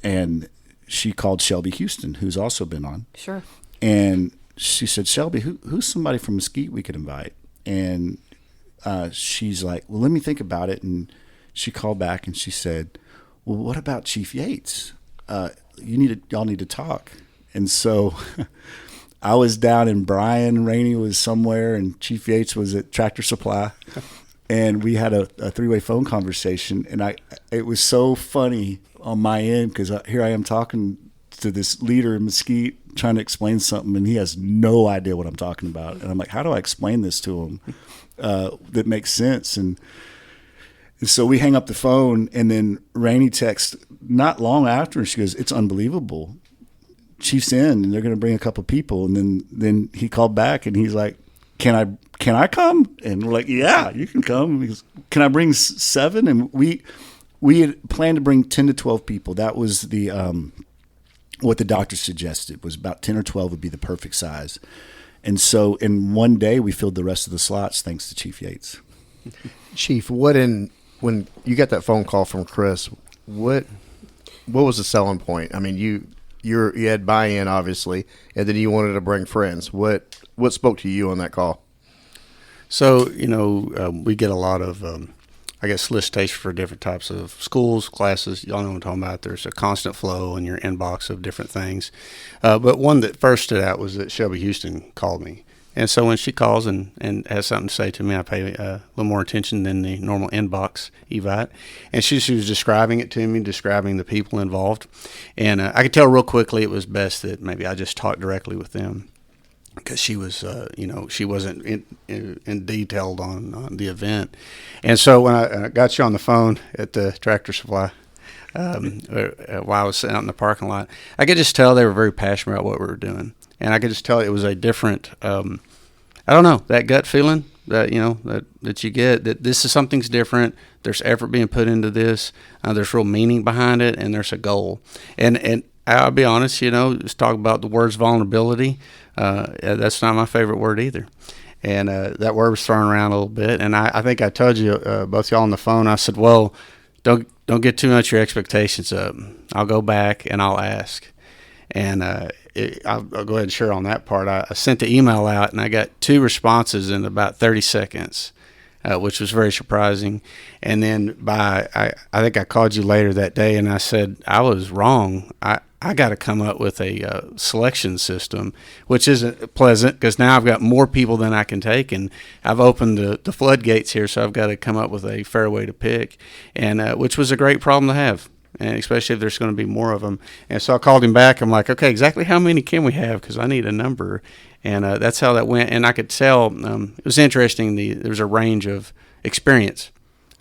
S1: and she called Shelby Houston, who's also been on.
S4: Sure.
S1: And she said, Shelby, who's somebody from Mesquite we could invite? And she's like, well, let me think about it. And she called back and she said, well, what about Chief Yates? Y'all need to talk. And so I was down in Bryan, Rainey was somewhere, and Chief Yates was at Tractor Supply. And we had a 3-way phone conversation. And it was so funny on my end because here I am talking to this leader in Mesquite trying to explain something, and he has no idea what I'm talking about. And I'm like, how do I explain this to him that makes sense? And so we hang up the phone, and then Rainey texts not long after, and she goes, it's unbelievable. Chief's in, and they're going to bring a couple people. And then he called back, and he's like, can I come? And we're like, yeah, you can come. He goes, can I bring 7? And we had planned to bring 10 to 12 people. That was the what the doctor suggested, was about 10 or 12 would be the perfect size. And so in one day, we filled the rest of the slots thanks to Chief Yates.
S2: Chief, when you got that phone call from Chris, what was the selling point? I mean, you had buy-in, obviously, and then you wanted to bring friends. What spoke to you on that call?
S6: So, we get a lot of, solicitation for different types of schools, classes. Y'all know what I'm talking about. There's a constant flow in your inbox of different things. But one that first stood out was that Shelby Houston called me. And so when she calls and has something to say to me, I pay a little more attention than the normal inbox evite. And she was describing it to me, describing the people involved. And I could tell real quickly it was best that maybe I just talked directly with them, because she was, she wasn't in detailed on the event. And so when I got you on the phone at the Tractor Supply, while I was out in the parking lot, I could just tell they were very passionate about what we were doing. And I could just tell it was a different, that gut feeling that you get, that this is something's different. There's effort being put into this. There's real meaning behind it, and there's a goal. And I'll be honest, just talk about the words vulnerability. That's not my favorite word either. And that word was thrown around a little bit. And I think I told you, both y'all on the phone, I said, well, don't get too much of your expectations up. I'll go back and I'll ask. And I'll go ahead and share on that part. I sent the email out, and I got 2 responses in about 30 seconds, which was very surprising. And then I think I called you later that day, and I said, I was wrong. I got to come up with a selection system, which isn't pleasant because now I've got more people than I can take, and I've opened the floodgates here, so I've got to come up with a fair way to pick, and which was a great problem to have. and especially if there's going to be more of them. And so I called him back. I'm like, okay, exactly how many can we have? Because I need a number. And that's how that went. And I could tell it was interesting. There was a range of experience,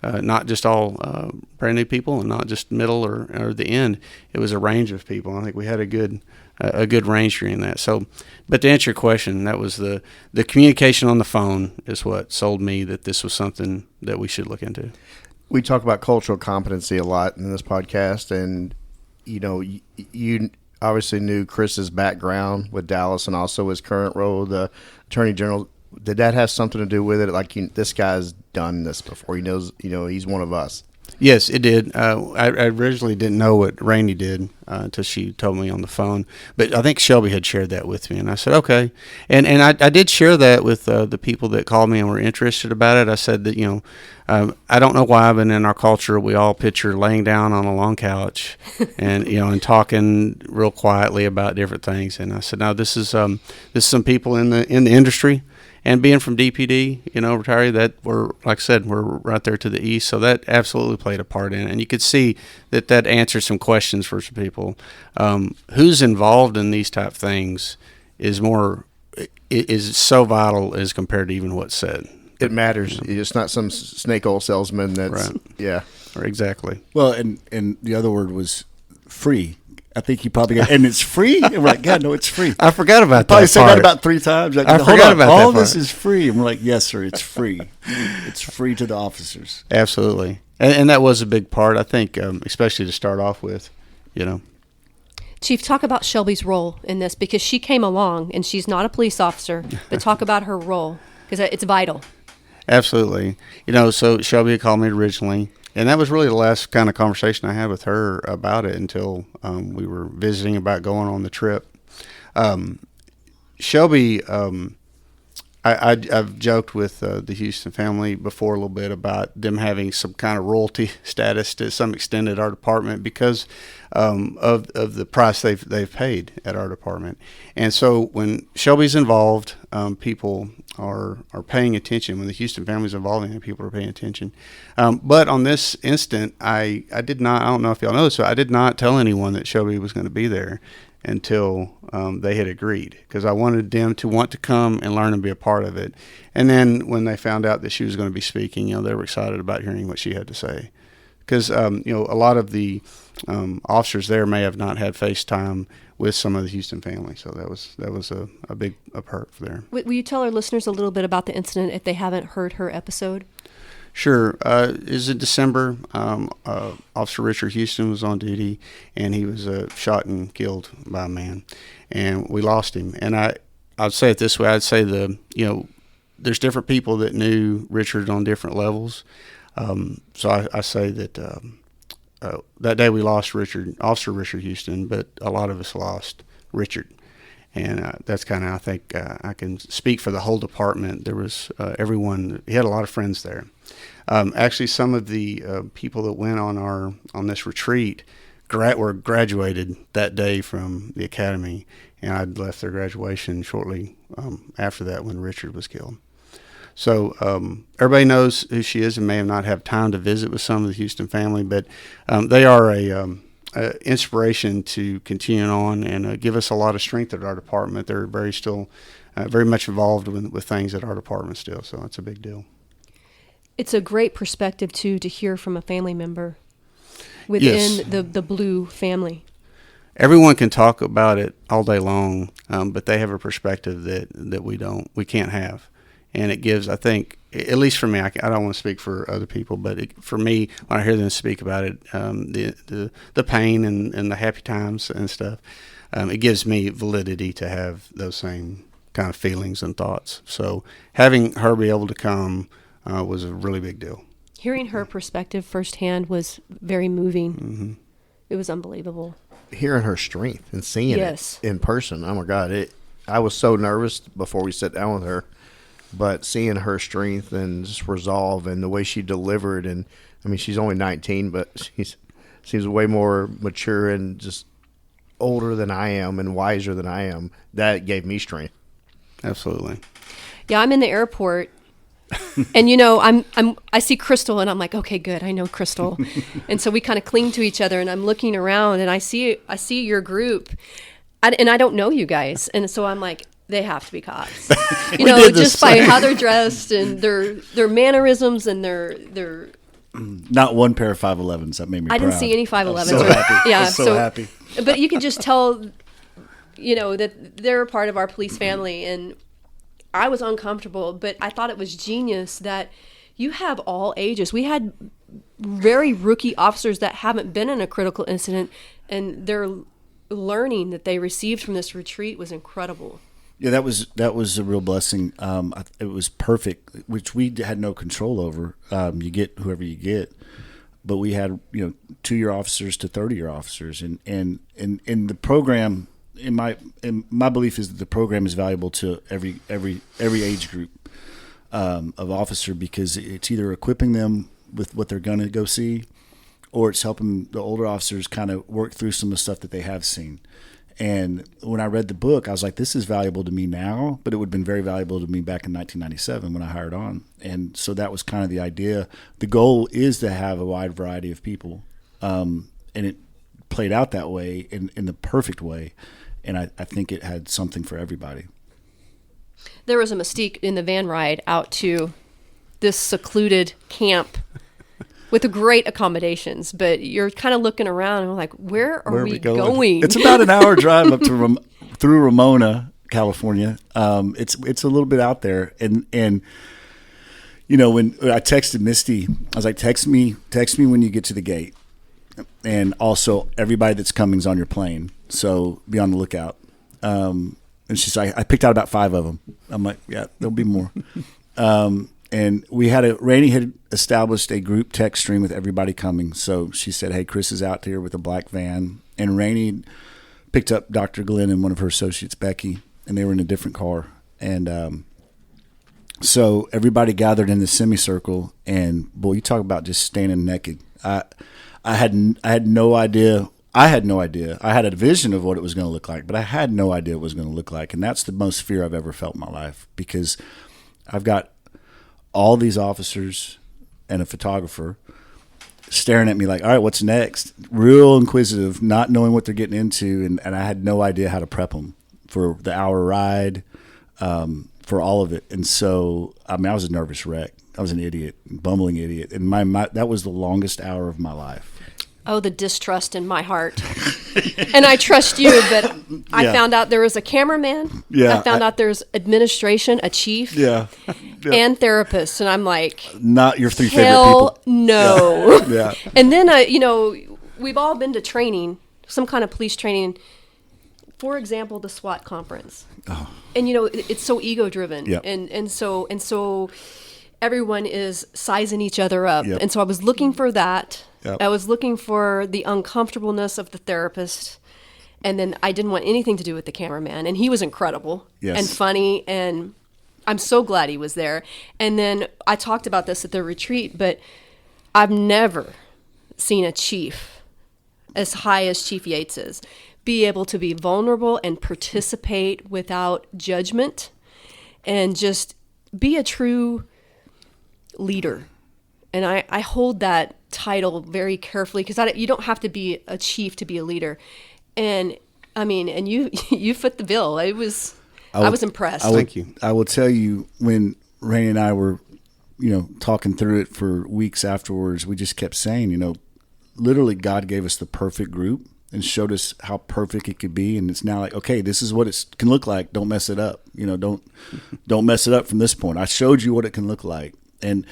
S6: not just all brand new people, and not just middle or the end. It was a range of people. I think we had a good range during that. So, but to answer your question, that was the communication on the phone is what sold me that this was something that we should look into.
S2: We talk about cultural competency a lot in this podcast, and you obviously knew Chris's background with Dallas and also his current role, the Attorney General. Did that have something to do with it? Like, this guy's done this before. He knows, he's one of us.
S6: Yes, it did. I originally didn't know what Rainey did until she told me on the phone. But I think Shelby had shared that with me, and I said, okay. And I did share that with the people that called me and were interested about it. I said that, I don't know why, but in our culture, we all picture laying down on a long couch and, and talking real quietly about different things. And I said, no, this is some people in the industry. And being from DPD, retiree, that we're right there to the east, so that absolutely played a part in it. And you could see that answered some questions for some people. Who's involved in these type things is so vital as compared to even what's said.
S2: It matters. It's not some snake oil salesman that's
S6: right.
S2: Yeah.
S6: Or exactly.
S1: Well, and the other word was free. I think you probably got, and it's free. And we're like, God, no, it's free.
S6: I forgot about that.
S1: Probably said
S6: part.
S1: that about 3 times. Like,
S6: I forgot about
S1: all
S6: that
S1: this
S6: part.
S1: is free. And we're like, yes, sir, it's free. It's free to the officers.
S6: Absolutely, and that was a big part. I think, especially to start off with,
S4: Chief, talk about Shelby's role in this, because she came along and she's not a police officer, but talk about her role, because it's vital.
S6: Absolutely. So Shelby had called me originally, and that was really the last kind of conversation I had with her about it until we were visiting about going on the trip. Shelby, I've joked with the Houston family before a little bit about them having some kind of royalty status to some extent at our department because of the price they've paid at our department. And so when Shelby's involved, people are paying attention. When the Houston family's involved, people are paying attention. But on this instant, I did not. I don't know if y'all know this, but I did not tell anyone that Shelby was going to be there until they had agreed, because I wanted them to want to come and learn and be a part of it. And then when they found out that she was going to be speaking, they were excited about hearing what she had to say. Because a lot of the officers there may have not had FaceTime with some of the Houston family, so that was a big perk for there.
S4: Will you tell our listeners a little bit about the incident if they haven't heard her episode?
S6: Sure. Is in December. Officer Richard Houston was on duty, and he was shot and killed by a man, and we lost him. And I'd say it this way: I'd say there's different people that knew Richard on different levels. So I say that that day we lost Officer Richard Houston, but a lot of us lost Richard. And that's kind of, I think, I can speak for the whole department. There was everyone. He had a lot of friends there. Actually, some of the people that went on this retreat were graduated that day from the academy, and I'd left their graduation shortly after that when Richard was killed. So everybody knows who she is and may have not had time to visit with some of the Houston family, but they are a inspiration to continue on and give us a lot of strength at our department. They're very much involved with things at our department still, so it's a big deal.
S4: It's a great perspective, too, to hear from a family member within the Blue family.
S6: Everyone can talk about it all day long, but they have a perspective that we can't have. And it gives, I think, at least for me, I don't want to speak for other people, but for me, when I hear them speak about it, the pain and the happy times and stuff, it gives me validity to have those same kind of feelings and thoughts. So having her be able to come was a really big deal.
S4: Hearing her perspective firsthand was very moving.
S6: Mm-hmm.
S4: It was unbelievable.
S2: Hearing her strength and seeing
S4: Yes.
S2: it in person, oh my God! I was so nervous before we sat down with her. But seeing her strength and just resolve and the way she delivered, and I mean, she's only 19, but she seems way more mature and just older than I am and wiser than I am. That gave me strength.
S6: Absolutely.
S4: Yeah, I'm in the airport, And I see Crystal, and I'm like, okay, good, I know Crystal. And so we kind of cling to each other, and I'm looking around, and I see your group, and I don't know you guys, and so I'm like, they have to be cops, just by how they're dressed and their mannerisms and their.
S1: Not one pair of 511s. That made me proud.
S4: I didn't see any 511s.
S1: So happy.
S4: Yeah,
S1: so happy.
S4: But you can just tell, that they're a part of our police family, and I was uncomfortable, but I thought it was genius that you have all ages. We had very rookie officers that haven't been in a critical incident, and their learning that they received from this retreat was incredible.
S1: Yeah, that was a real blessing. It was perfect, which we had no control over. You get whoever you get, but we had 2-year officers to 30-year officers, and the program. In my belief is that the program is valuable to every age group of officer, because it's either equipping them with what they're going to go see, or it's helping the older officers kind of work through some of the stuff that they have seen. And when I read the book, I was like, this is valuable to me now, but it would have been very valuable to me back in 1997 when I hired on. And so that was kind of the idea. The goal is to have a wide variety of people, and it played out that way in the perfect way. And I think it had something for everybody.
S4: There was a mystique in the van ride out to this secluded camp with great accommodations, but you're kind of looking around and like, where are we going?
S1: It's about an hour drive up to through Ramona, California. It's a little bit out there, and when I texted Misty, I was like, text me when you get to the gate, and also everybody that's coming's on your plane, so be on the lookout. And she's like, I picked out about 5 of them. I'm like, yeah, there'll be more. And Rainey had established a group text stream with everybody coming. So she said, hey, Chris is out here with a black van. And Rainey picked up Dr. Glenn and one of her associates, Becky, and they were in a different car. And so everybody gathered in the semicircle, and boy, you talk about just standing naked. I had no idea. I had a vision of what it was going to look like, but I had no idea what it was going to look like. And that's the most fear I've ever felt in my life, because I've got all these officers and a photographer staring at me like, all right, what's next? Real inquisitive, not knowing what they're getting into. And I had no idea how to prep them for the hour ride, for all of it. And so, I was a nervous wreck. I was an idiot, bumbling idiot. And that was the longest hour of my life.
S4: Oh, the distrust in my heart. And I trust you, but I found out there was a cameraman.
S1: Yeah,
S4: I found out there's administration, a chief, and therapists. And I'm like,
S1: not your 3 favorite
S4: hell
S1: people.
S4: No.
S1: Yeah.
S4: And then, we've all been to training, some kind of police training. For example, the SWAT conference. Oh. And, it's so ego-driven.
S1: Yep.
S4: And so everyone is sizing each other up.
S1: Yep.
S4: And so I was looking for that.
S1: Yep.
S4: I was looking for the uncomfortableness of the therapist, and then I didn't want anything to do with the cameraman. And he was incredible and funny, and I'm so glad he was there. And then I talked about this at the retreat, but I've never seen a chief as high as Chief Yates is be able to be vulnerable and participate without judgment and just be a true leader. And I hold that title very carefully, because you don't have to be a chief to be a leader. And and you fit the bill. I was impressed.
S6: Thank you.
S1: I will tell you, when Rainey and I were, talking through it for weeks afterwards, we just kept saying, literally God gave us the perfect group and showed us how perfect it could be. And it's now like, okay, this is what it can look like. Don't mess it up. Don't mess it up from this point. I showed you what it can look like. And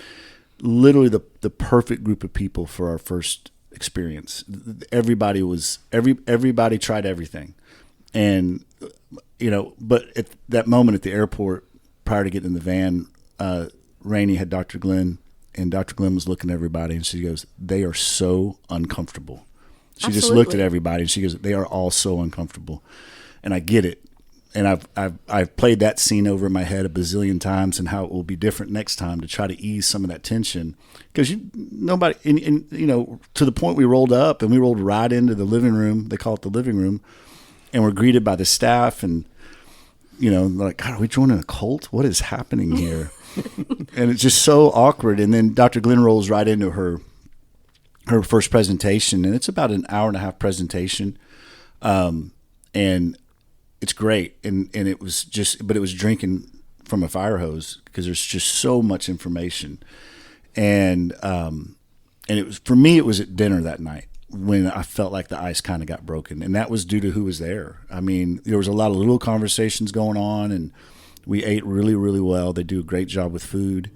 S1: literally the perfect group of people for our first experience. Everybody tried everything. And, but at that moment at the airport, prior to getting in the van, Rainey had Dr. Glenn, and Dr. Glenn was looking at everybody, and she goes, they are so uncomfortable. She
S4: Absolutely.
S1: Just looked at everybody, and she goes, they are all so uncomfortable. And I get it. And I've played that scene over in my head a bazillion times, and how it will be different next time to try to ease some of that tension. Because nobody, to the point we rolled up, and we rolled right into the living room. They call it the living room, and we're greeted by the staff, and like, God, are we joining a cult? What is happening here? And it's just so awkward. And then Dr. Glenn rolls right into her first presentation, and it's about an hour and a half presentation. And it's great. And it was but it was drinking from a fire hose because there's just so much information. And it was, for me, it was at dinner that night when I felt like the ice kind of got broken, and that was due to who was there. I mean, there was a lot of little conversations going on, and we ate really, really well. They do a great job with food,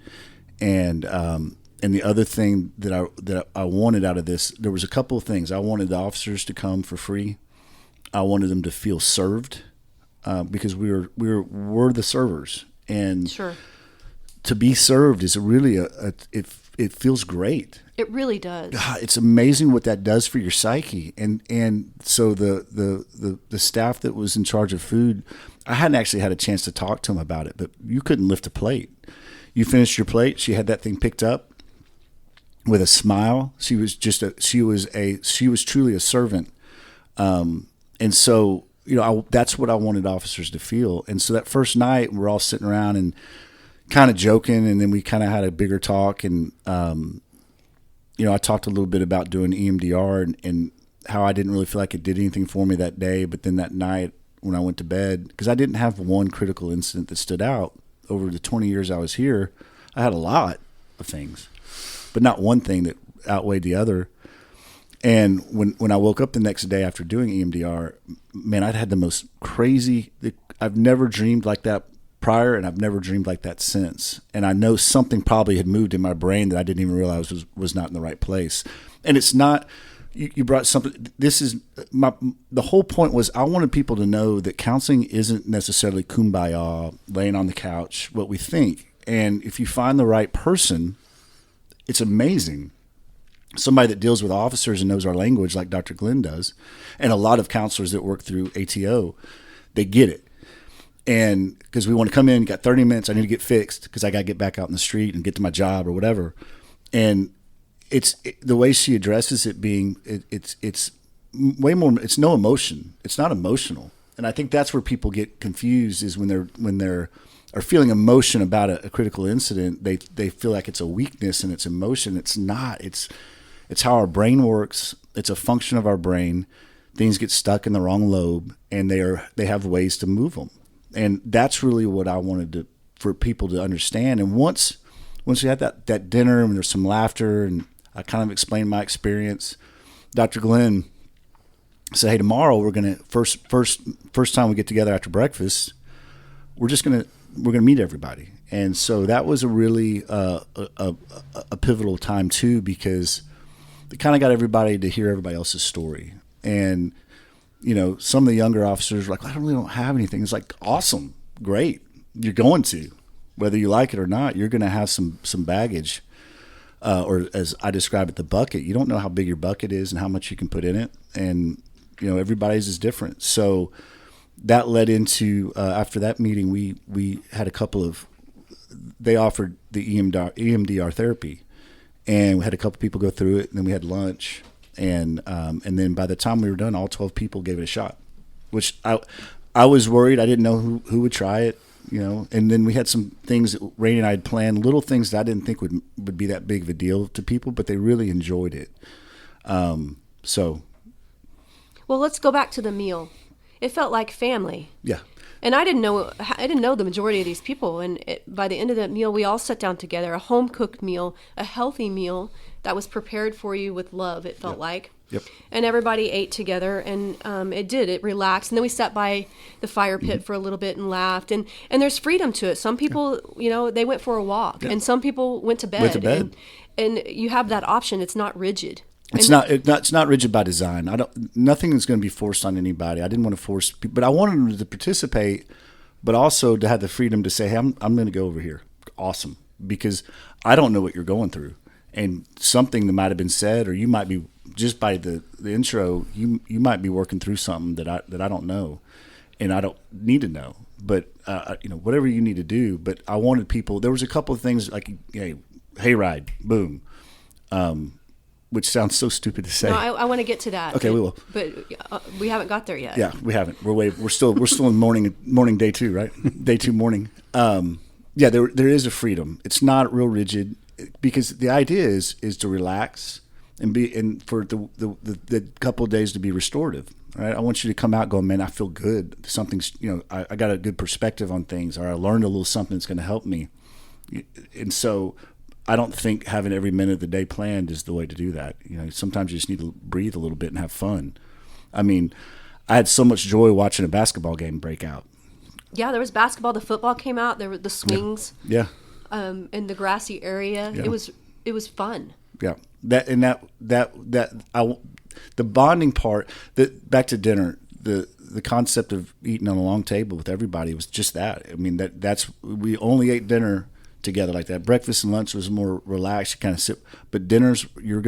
S1: and the other thing that I wanted out of this, there was a couple of things. I wanted the officers to come for free. I wanted them to feel served because we're the servers, and
S4: Sure.
S1: to be served is really it feels great.
S4: It really does.
S1: God, it's amazing what that does for your psyche. And so the staff that was in charge of food, I hadn't actually had a chance to talk to them about it, but you couldn't lift a plate. You finished your plate, she had that thing picked up with a smile. She was truly a servant. And so, that's what I wanted officers to feel. And so that first night, we're all sitting around and kind of joking, and then we kind of had a bigger talk, and I talked a little bit about doing EMDR and how I didn't really feel like it did anything for me that day. But then that night when I went to bed, because I didn't have one critical incident that stood out over the 20 years I was here, I had a lot of things, but not one thing that outweighed the other. And when I woke up the next day after doing EMDR, man, I'd had the most crazy, I've never dreamed like that prior, and I've never dreamed like that since. And I know something probably had moved in my brain that I didn't even realize was not in the right place. And it's not, you brought something, the whole point was I wanted people to know that counseling isn't necessarily kumbaya, laying on the couch, what we think. And if you find the right person, it's amazing. Somebody that deals with officers and knows our language like Dr. Glenn does, and a lot of counselors that work through ATO, they get it. And because we want to come in, got 30 minutes, I need to get fixed because I got to get back out in the street and get to my job or whatever. And the way she addresses it being, it's way more, it's no emotion. It's not emotional. And I think that's where people get confused is when they're feeling emotion about a critical incident, they feel like it's a weakness and it's emotion. It's not. It's how our brain works. It's a function of our brain. Things get stuck in the wrong lobe, and they have ways to move them. And that's really what I wanted for people to understand. And once we had that dinner and there's some laughter and I kind of explained my experience, Dr. Glenn said, "Hey, tomorrow we're gonna first time we get together after breakfast, we're gonna meet everybody." And so that was a really a pivotal time too, because it kind of got everybody to hear everybody else's story. And some of the younger officers were like, "I really don't have anything." It's like, awesome, great. You're going to, whether you like it or not, you're going to have some baggage, or as I describe it, the bucket. You don't know how big your bucket is and how much you can put in it. And, everybody's is different. So that led into, after that meeting, we had a couple of, they offered the EMDR therapy, and we had a couple people go through it, and then we had lunch. And then by the time we were done, all 12 people gave it a shot, which I was worried. I didn't know who would try it, and then we had some things that Rainey and I had planned, little things that I didn't think would be that big of a deal to people, but they really enjoyed it.
S4: Well, let's go back to the meal. It felt like family.
S1: Yeah.
S4: And I didn't know the majority of these people. And by the end of that meal, we all sat down together, a home-cooked meal, a healthy meal that was prepared for you with love, it felt like.
S1: Yep.
S4: And everybody ate together, and it relaxed. And then we sat by the fire pit for a little bit and laughed. And there's freedom to it. Some people, they went for a walk, and some people went to bed. And you have that option. It's not rigid.
S1: It's not rigid by design. Nothing is going to be forced on anybody. I didn't want to force people, but I wanted them to participate, but also to have the freedom to say, "Hey, I'm going to go over here." Awesome, because I don't know what you're going through, and something that might have been said, or you might be just by the intro, you might be working through something that I don't know, and I don't need to know. But whatever you need to do. But I wanted people. There was a couple of things like, hey, hayride, boom. which sounds so stupid to say.
S4: No, I want to get to that.
S1: Okay, we will.
S4: But we haven't got there yet.
S1: Yeah, we haven't. We're still in morning day 2, right? Day 2 morning. Yeah, there is a freedom. It's not real rigid because the idea is to relax and for the couple of days to be restorative. Right? I want you to come out going, man, I feel good. Something's, I got a good perspective on things, or I learned a little something that's going to help me. And so I don't think having every minute of the day planned is the way to do that. Sometimes you just need to breathe a little bit and have fun. I mean, I had so much joy watching a basketball game break out.
S4: Yeah, there was basketball. The football came out. There were the swings.
S1: Yeah.
S4: In the grassy area.
S1: Yeah.
S4: It was fun.
S1: Yeah. The bonding part. Back to dinner. The concept of eating on a long table with everybody was just that. I mean, we only ate dinner together like that. Breakfast and lunch was more relaxed, you kind of sit. But dinners, we're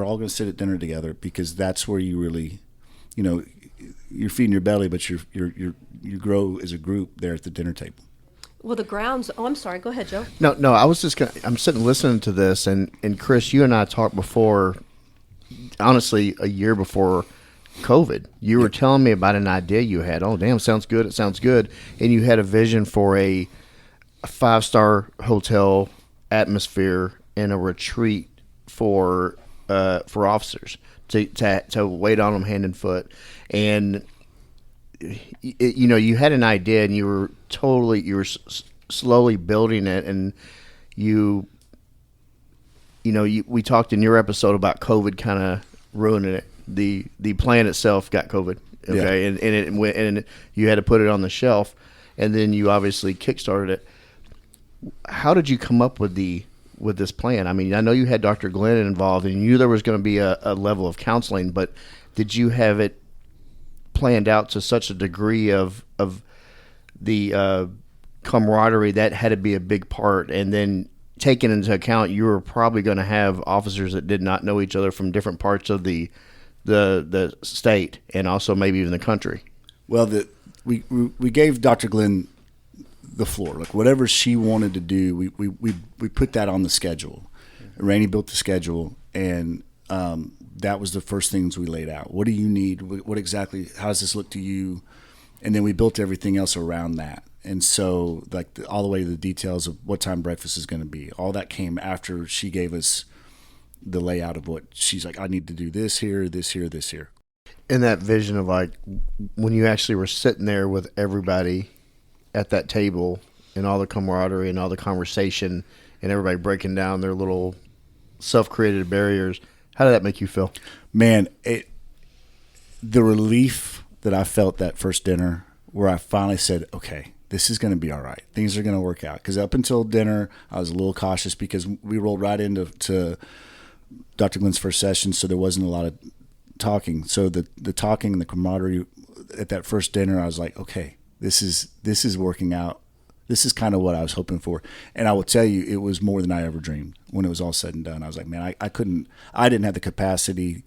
S1: all going to sit at dinner together because that's where you really, you're feeding your belly, but you grow as a group there at the dinner table.
S4: Well, the grounds. Oh, I'm sorry. Go ahead, Joe.
S2: No. I was I'm sitting listening to this, and Chris, you and I talked before. Honestly, a year before COVID, you were telling me about an idea you had. Oh, damn, sounds good. It sounds good. And you had a vision for a 5-star hotel atmosphere and a retreat for officers to wait on them hand and foot. And you had an idea, and you were slowly building it, and we talked in your episode about COVID kind of ruining it. The plan itself got COVID, okay, yeah. and it went, and you had to put it on the shelf, and then you obviously kickstarted it. How did you come up with this plan? I mean, I know you had Dr. Glenn involved, and you knew there was going to be a level of counseling, but did you have it planned out to such a degree of the camaraderie that had to be a big part? And then taking into account you were probably going to have officers that did not know each other from different parts of the state and also maybe even the country.
S1: Well, we gave Dr. Glenn the floor. Like whatever she wanted to do, we put that on the schedule. Rainey built the schedule, and that was the first things we laid out. What do you need? What exactly? How does this look to you? And then we built everything else around that. And so, all the way to the details of what time breakfast is going to be. All that came after she gave us the layout of what she's like. I need to do this here, this here, this here.
S2: And that vision of when you actually were sitting there with everybody at that table and all the camaraderie and all the conversation and everybody breaking down their little self-created barriers. How did that make you feel?
S1: Man, the relief that I felt that first dinner where I finally said, okay, this is going to be all right. Things are going to work out. Because up until dinner, I was a little cautious because we rolled right into Dr. Glenn's first session, so there wasn't a lot of talking. So the talking and the camaraderie at that first dinner, I was like, okay, this is working out. This is kind of what I was hoping for. And I will tell you, it was more than I ever dreamed when it was all said and done. I was like, man, I didn't have the capacity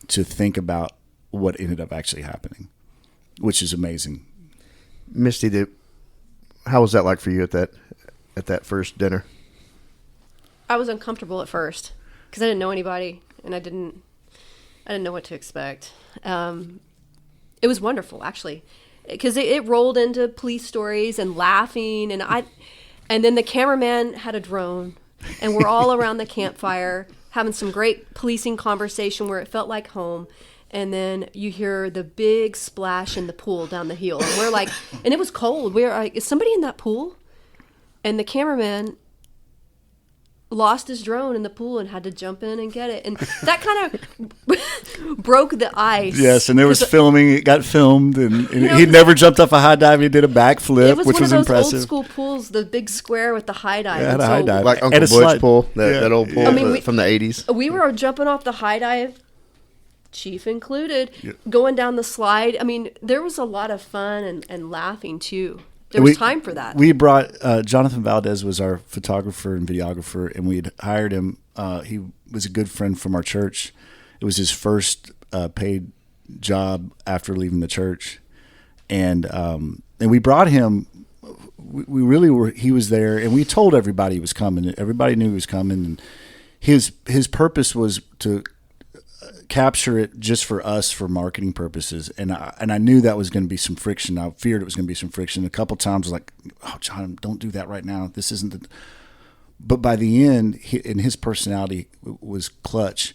S1: to think about what ended up actually happening, which is amazing.
S2: Misty, how was that like for you at that first dinner?
S4: I was uncomfortable at first because I didn't know anybody, and I didn't know what to expect. It was wonderful, actually, because it rolled into police stories and laughing, and then the cameraman had a drone, and we're all around the campfire having some great policing conversation where it felt like home. And then you hear the big splash in the pool down the hill. And we're like, and it was cold. We're like, is somebody in that pool? And the cameraman lost his drone in the pool and had to jump in and get it. And that kind of broke the ice.
S1: Yes, and there was filming. It got filmed. And he'd never jumped off a high dive. He did a backflip, which was impressive. It was one of those old school
S4: pools, the big square with the high dive.
S1: Yeah, high dive.
S2: Like Uncle Butch pool, that old pool from the 80s.
S4: We were jumping off the high dive, Chief included, going down the slide. I mean, there was a lot of fun and laughing, too. There was time for that.
S1: We brought Jonathan Valdez was our photographer and videographer, and we had hired him. He was a good friend from our church. It was his first paid job after leaving the church, and we brought him. We really were. He was there, and we told everybody he was coming. Everybody knew he was coming. And his purpose was to capture it just for us for marketing purposes, and I knew that was going to be some friction. I feared it was going to be some friction. A couple times, I was like, "Oh, John, don't do that right now. This isn't the." But by the end, and his personality was clutch.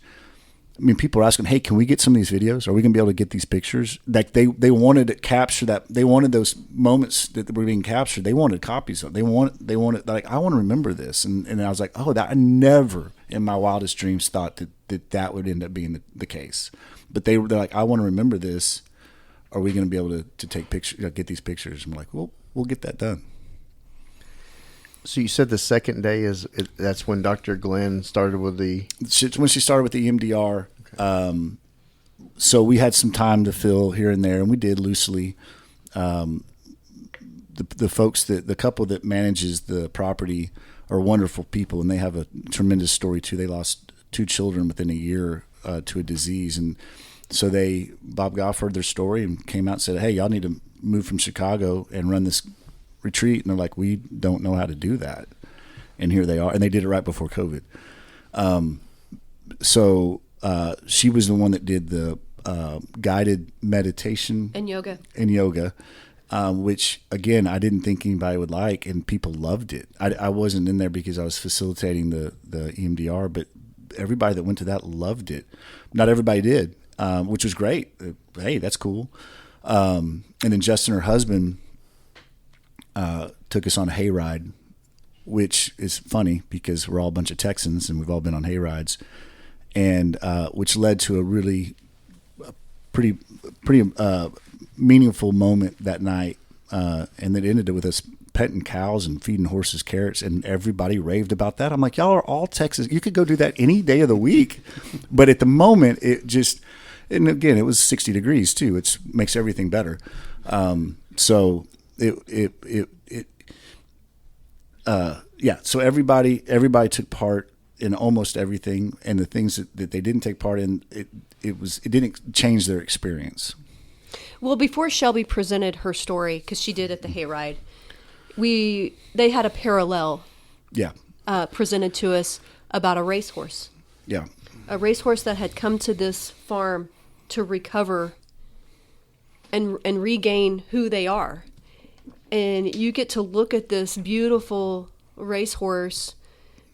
S1: I mean, people are asking, "Hey, can we get some of these videos? Are we going to be able to get these pictures?" Like they wanted to capture that. They wanted those moments that were being captured. They wanted copies of. They wanted like, I want to remember this. And I was like, oh, that I never in my wildest dreams thought that would end up being the case. But they're like, I want to remember this. Are we going to be able to take pictures, get these pictures? I'm like, well, we'll get that done.
S2: So you said the second day that's when Dr. Glenn started with
S1: when she started with the EMDR. Okay. So we had some time to fill here and there, and we did loosely. The folks the couple that manages the property are wonderful people, and they have a tremendous story too. They lost 2 children within a year to a disease, and so Bob Goff heard their story and came out and said, "Hey, y'all need to move from Chicago and run this retreat." And they're like, "We don't know how to do that." And here they are, and they did it right before COVID. So she was the one that did the guided meditation
S4: and yoga,
S1: which again I didn't think anybody would like, and people loved it. I wasn't in there because I was facilitating the EMDR, but everybody that went to that loved it. Not everybody did, which was great. Hey, that's cool. And then Justin, her husband, took us on a hayride, which is funny because we're all a bunch of Texans and we've all been on hayrides, and which led to a really pretty meaningful moment that night, and that ended with us petting cows and feeding horses carrots, and everybody raved about that. I'm like, y'all are all Texas. You could go do that any day of the week, but at the moment and again, it was 60 degrees too, which makes everything better. So so everybody took part in almost everything, and the things that they didn't take part in, it didn't change their experience.
S4: Well, before Shelby presented her story, because she did at the hayride, they had a parallel presented to us about a racehorse.
S1: Yeah.
S4: A racehorse that had come to this farm to recover and regain who they are. And you get to look at this beautiful racehorse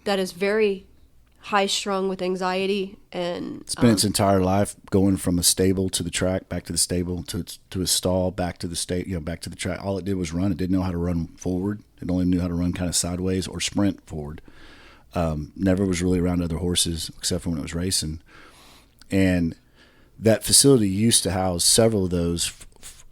S4: that is very high-strung with anxiety, and
S1: spent its entire life going from a stable to the track, back to the stable to a stall, back to the back to the track. All it did was run. It didn't know how to run forward. It only knew how to run kind of sideways or sprint forward. Never was really around other horses except for when it was racing. And that facility used to house several of those.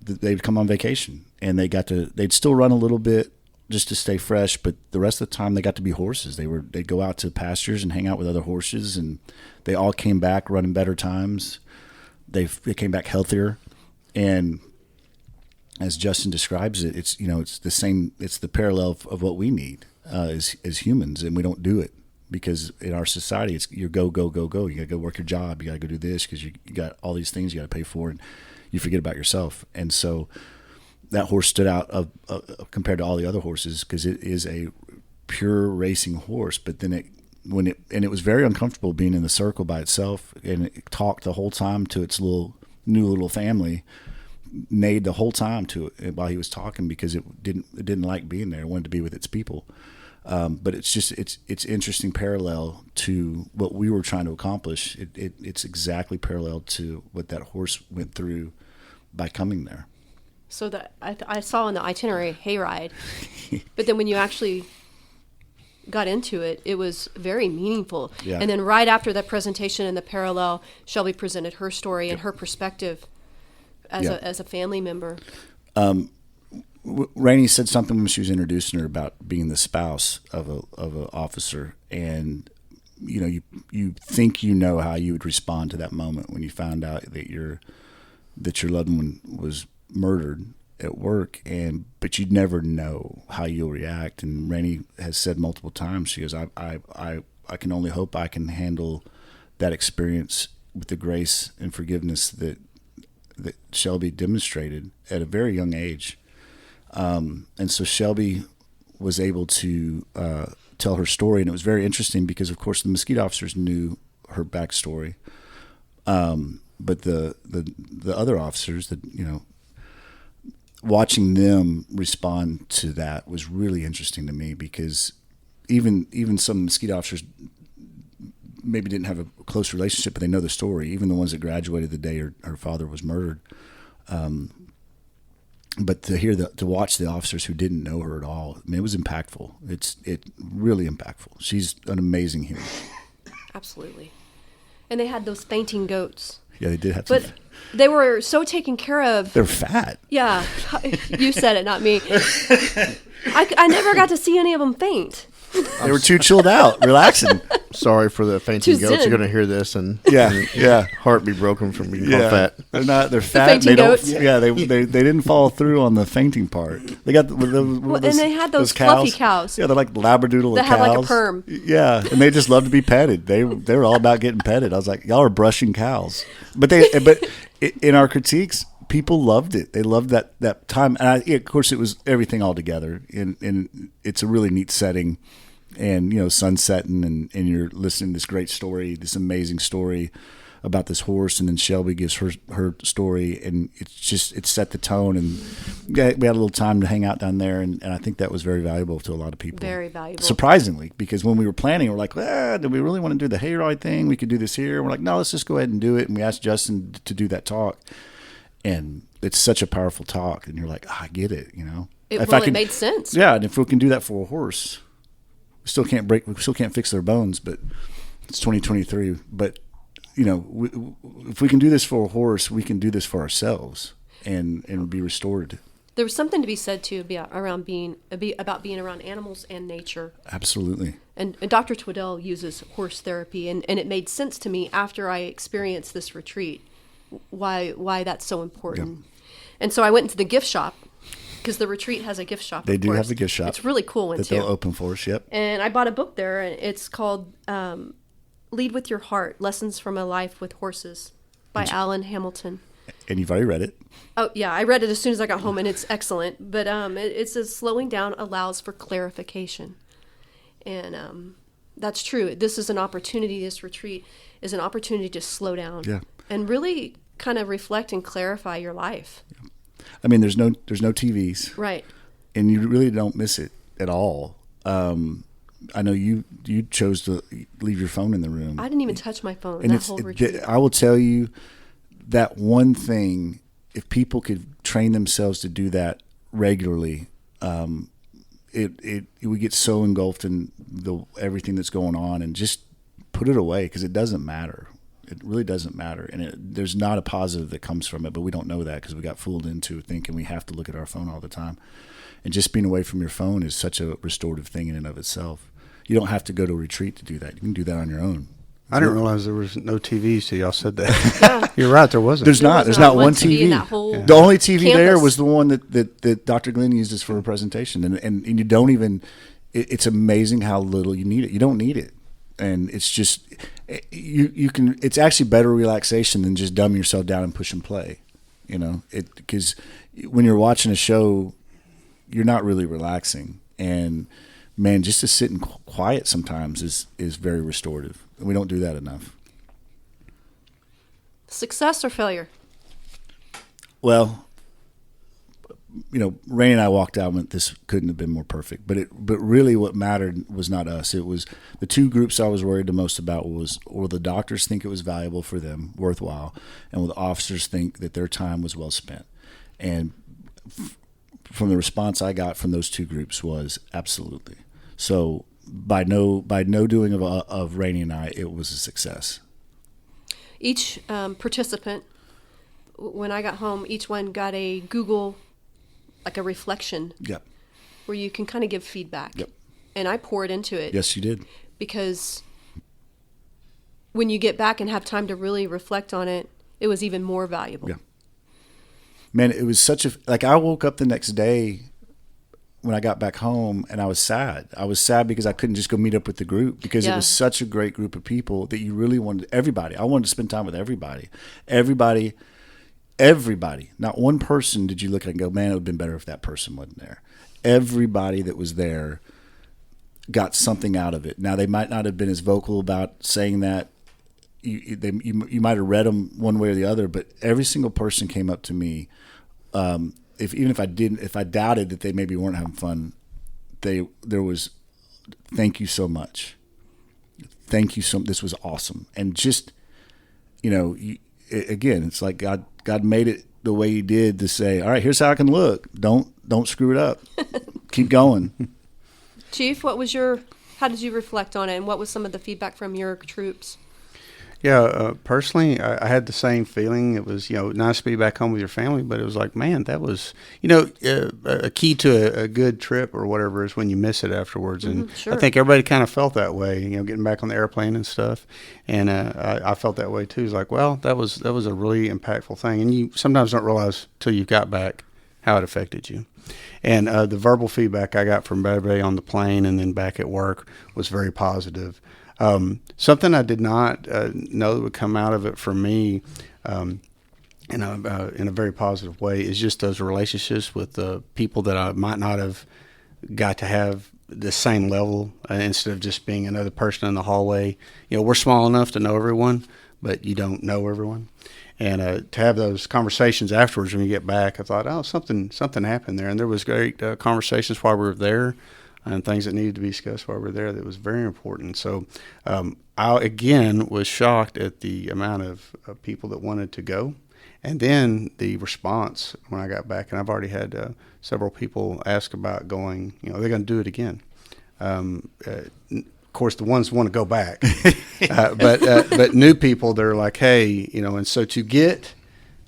S1: They'd come on vacation and they'd still run a little bit just to stay fresh, but the rest of the time they got to be horses. They'd go out to pastures and hang out with other horses, and they all came back running better times. They came back healthier, and as Justin describes it, it's the same. It's the parallel of what we need as humans, and we don't do it because in our society it's you go. You got to go work your job. You got to go do this because you got all these things you got to pay for, and you forget about yourself. And so that horse stood out compared to all the other horses because it is a pure racing horse. But then it was very uncomfortable being in the circle by itself, and it talked the whole time to its new little family, neighed the whole time to it while he was talking because it didn't like being there. It wanted to be with its people. But it's interesting parallel to what we were trying to accomplish. It's exactly parallel to what that horse went through by coming there.
S4: So that I saw in the itinerary hayride, but then when you actually got into it, it was very meaningful.
S1: Yeah.
S4: And then right after that presentation and the parallel, Shelby presented her story and her perspective as a family member.
S1: Rainey said something when she was introducing her about being the spouse of an officer, and you think you know how you would respond to that moment when you found out that your loved one was murdered at work, but you'd never know how you'll react. And Rainey has said multiple times, she goes, I can only hope I can handle that experience with the grace and forgiveness that Shelby demonstrated at a very young age. And so Shelby was able to tell her story, and it was very interesting because, of course, the mosquito officers knew her backstory. But the other officers that, watching them respond to that was really interesting to me, because even some Mesquite officers maybe didn't have a close relationship, but they know the story. Even the ones that graduated the day her father was murdered. But to watch the officers who didn't know her at all, I mean, it was impactful. It really impactful. She's an amazing human.
S4: Absolutely. And they had those fainting goats.
S1: Yeah, they did have
S4: But
S1: some.
S4: they were so taken care of.
S1: They're fat.
S4: Yeah. You said it, not me. I never got to see any of them faint.
S1: They were too chilled out, relaxing.
S2: Sorry for the fainting
S4: Too
S2: goats.
S4: zen.
S2: You're going to hear this and
S1: Yeah.
S2: heart be broken from being called fat.
S1: They're fat.
S4: fainting
S1: They don't.
S4: goats.
S1: Yeah, they didn't follow through on the fainting part. They got
S4: And they had those fluffy cows.
S1: Yeah, they're like Labradoodle
S4: That
S1: cows.
S4: had like a perm.
S1: Yeah, and they just love to be petted. They were all about getting petted. I was like, y'all are brushing cows. But in our critiques, people loved it. They loved that time. And of course, it was everything all together. And it's a really neat setting. And, sun setting, and you're listening to this great story, this amazing story about this horse. And then Shelby gives her story. And it set the tone. And we had a little time to hang out down there. And I think that was very valuable to a lot of people.
S4: Very valuable.
S1: Surprisingly, because when we were planning, we're like, do we really want to do the hayride thing? We could do this here. And we're like, no, let's just go ahead and do it. And we asked Justin to do that talk. And it's such a powerful talk. And you're like, I get it,
S4: It made sense.
S1: Yeah, and if we can do that for a horse, we still can't fix their bones, but it's 2023. But, if we can do this for a horse, we can do this for ourselves and be restored.
S4: There was something to be said, too, about being around animals and nature.
S1: Absolutely.
S4: And Dr. Twiddell uses horse therapy, and it made sense to me after I experienced this retreat why that's so important. Yep. And so I went into the gift shop, because the retreat has a gift shop.
S1: They do have the gift shop.
S4: It's a really cool one,
S1: that
S4: too.
S1: They'll open for us, yep.
S4: And I bought a book there, and it's called Lead with Your Heart, Lessons from a Life with Horses by Alan Hamilton.
S1: And you've already read it.
S4: Oh, yeah. I read it as soon as I got home, and it's excellent. But it says slowing down allows for clarification. And that's true. This is an opportunity, this retreat is an opportunity to slow down.
S1: Yeah.
S4: And really kind of reflect and clarify your life.
S1: Yeah. I mean, there's no TVs.
S4: Right.
S1: And you really don't miss it at all. I know you chose to leave your phone in the room.
S4: I didn't even touch my phone
S1: and
S4: that whole retreat.
S1: I will tell you that one thing, if people could train themselves to do that regularly, we get so engulfed in everything that's going on, and just put it away, because it doesn't matter. It really doesn't matter. And there's not a positive that comes from it, but we don't know that because we got fooled into thinking we have to look at our phone all the time. And just being away from your phone is such a restorative thing in and of itself. You don't have to go to a retreat to do that. You can do that on your own.
S6: I didn't realize there was no TV till y'all said that.
S4: Yeah.
S6: You're right, there wasn't.
S1: There's not one TV.
S4: in that whole
S1: The only TV
S4: campus.
S1: there was the one that Dr. Glenn uses for a presentation. And you don't even, it's amazing how little you need it. You don't need it. And it's just, you can, it's actually better relaxation than just dumb yourself down and push and play, because when you're watching a show, you're not really relaxing. And man, just to sit in quiet sometimes is very restorative. And we don't do that enough.
S4: Success or failure?
S1: Well, Rainey and I walked out and went, this couldn't have been more perfect. But really what mattered was not us. It was the two groups I was worried the most about will the doctors think it was valuable for them, worthwhile, and will the officers think that their time was well spent. And from the response I got from those two groups was absolutely. So by no doing of Rainey and I, it was a success.
S4: Each participant, when I got home, each one got a Google, like a reflection.
S1: Yep.
S4: Where you can kind of give feedback.
S1: Yep.
S4: And I poured into it.
S1: Yes, you did.
S4: Because when you get back and have time to really reflect on it, it was even more valuable.
S1: Yeah. Man, it was I woke up the next day when I got back home, and I was sad. I was sad because I couldn't just go meet up with the group, because it was such a great group of people that you really wanted everybody. I wanted to spend time with everybody. Everybody. Not one person did you look at and go, man, it would have been better if that person wasn't there. Everybody that was there got something out of it. Now, they might not have been as vocal about saying that you might have read them one way or the other, but every single person came up to me. If I doubted that they maybe weren't having fun, there was, thank you so much. Thank you this was awesome. And just, again, it's like God made it the way he did to say, all right, here's how I can look. Don't screw it up. Keep going.
S4: Chief, how did you reflect on it, and what was some of the feedback from your troops?
S6: Yeah, personally, I had the same feeling. It was, nice to be back home with your family, but it was like, man, that was, a key to a good trip or whatever is when you miss it afterwards. And
S4: sure.
S6: I think everybody kind of felt that way, getting back on the airplane and stuff. And I felt that way too. It's like, well, that was a really impactful thing. And you sometimes don't realize till you got back how it affected you. And the verbal feedback I got from everybody on the plane and then back at work was very positive. Something I did not know that would come out of it for me in a very positive way is just those relationships with the people that I might not have got to have the same level instead of just being another person in the hallway. We're small enough to know everyone, but you don't know everyone. And to have those conversations afterwards when you get back, I thought, oh, something happened there. And there was great conversations while we were there, and things that needed to be discussed while we were there that was very important. So I, again, was shocked at the amount of people that wanted to go. And then the response when I got back, and I've already had several people ask about going, they're going to do it again. Of course, the ones who want to go back. But new people, they're like, hey, and so to get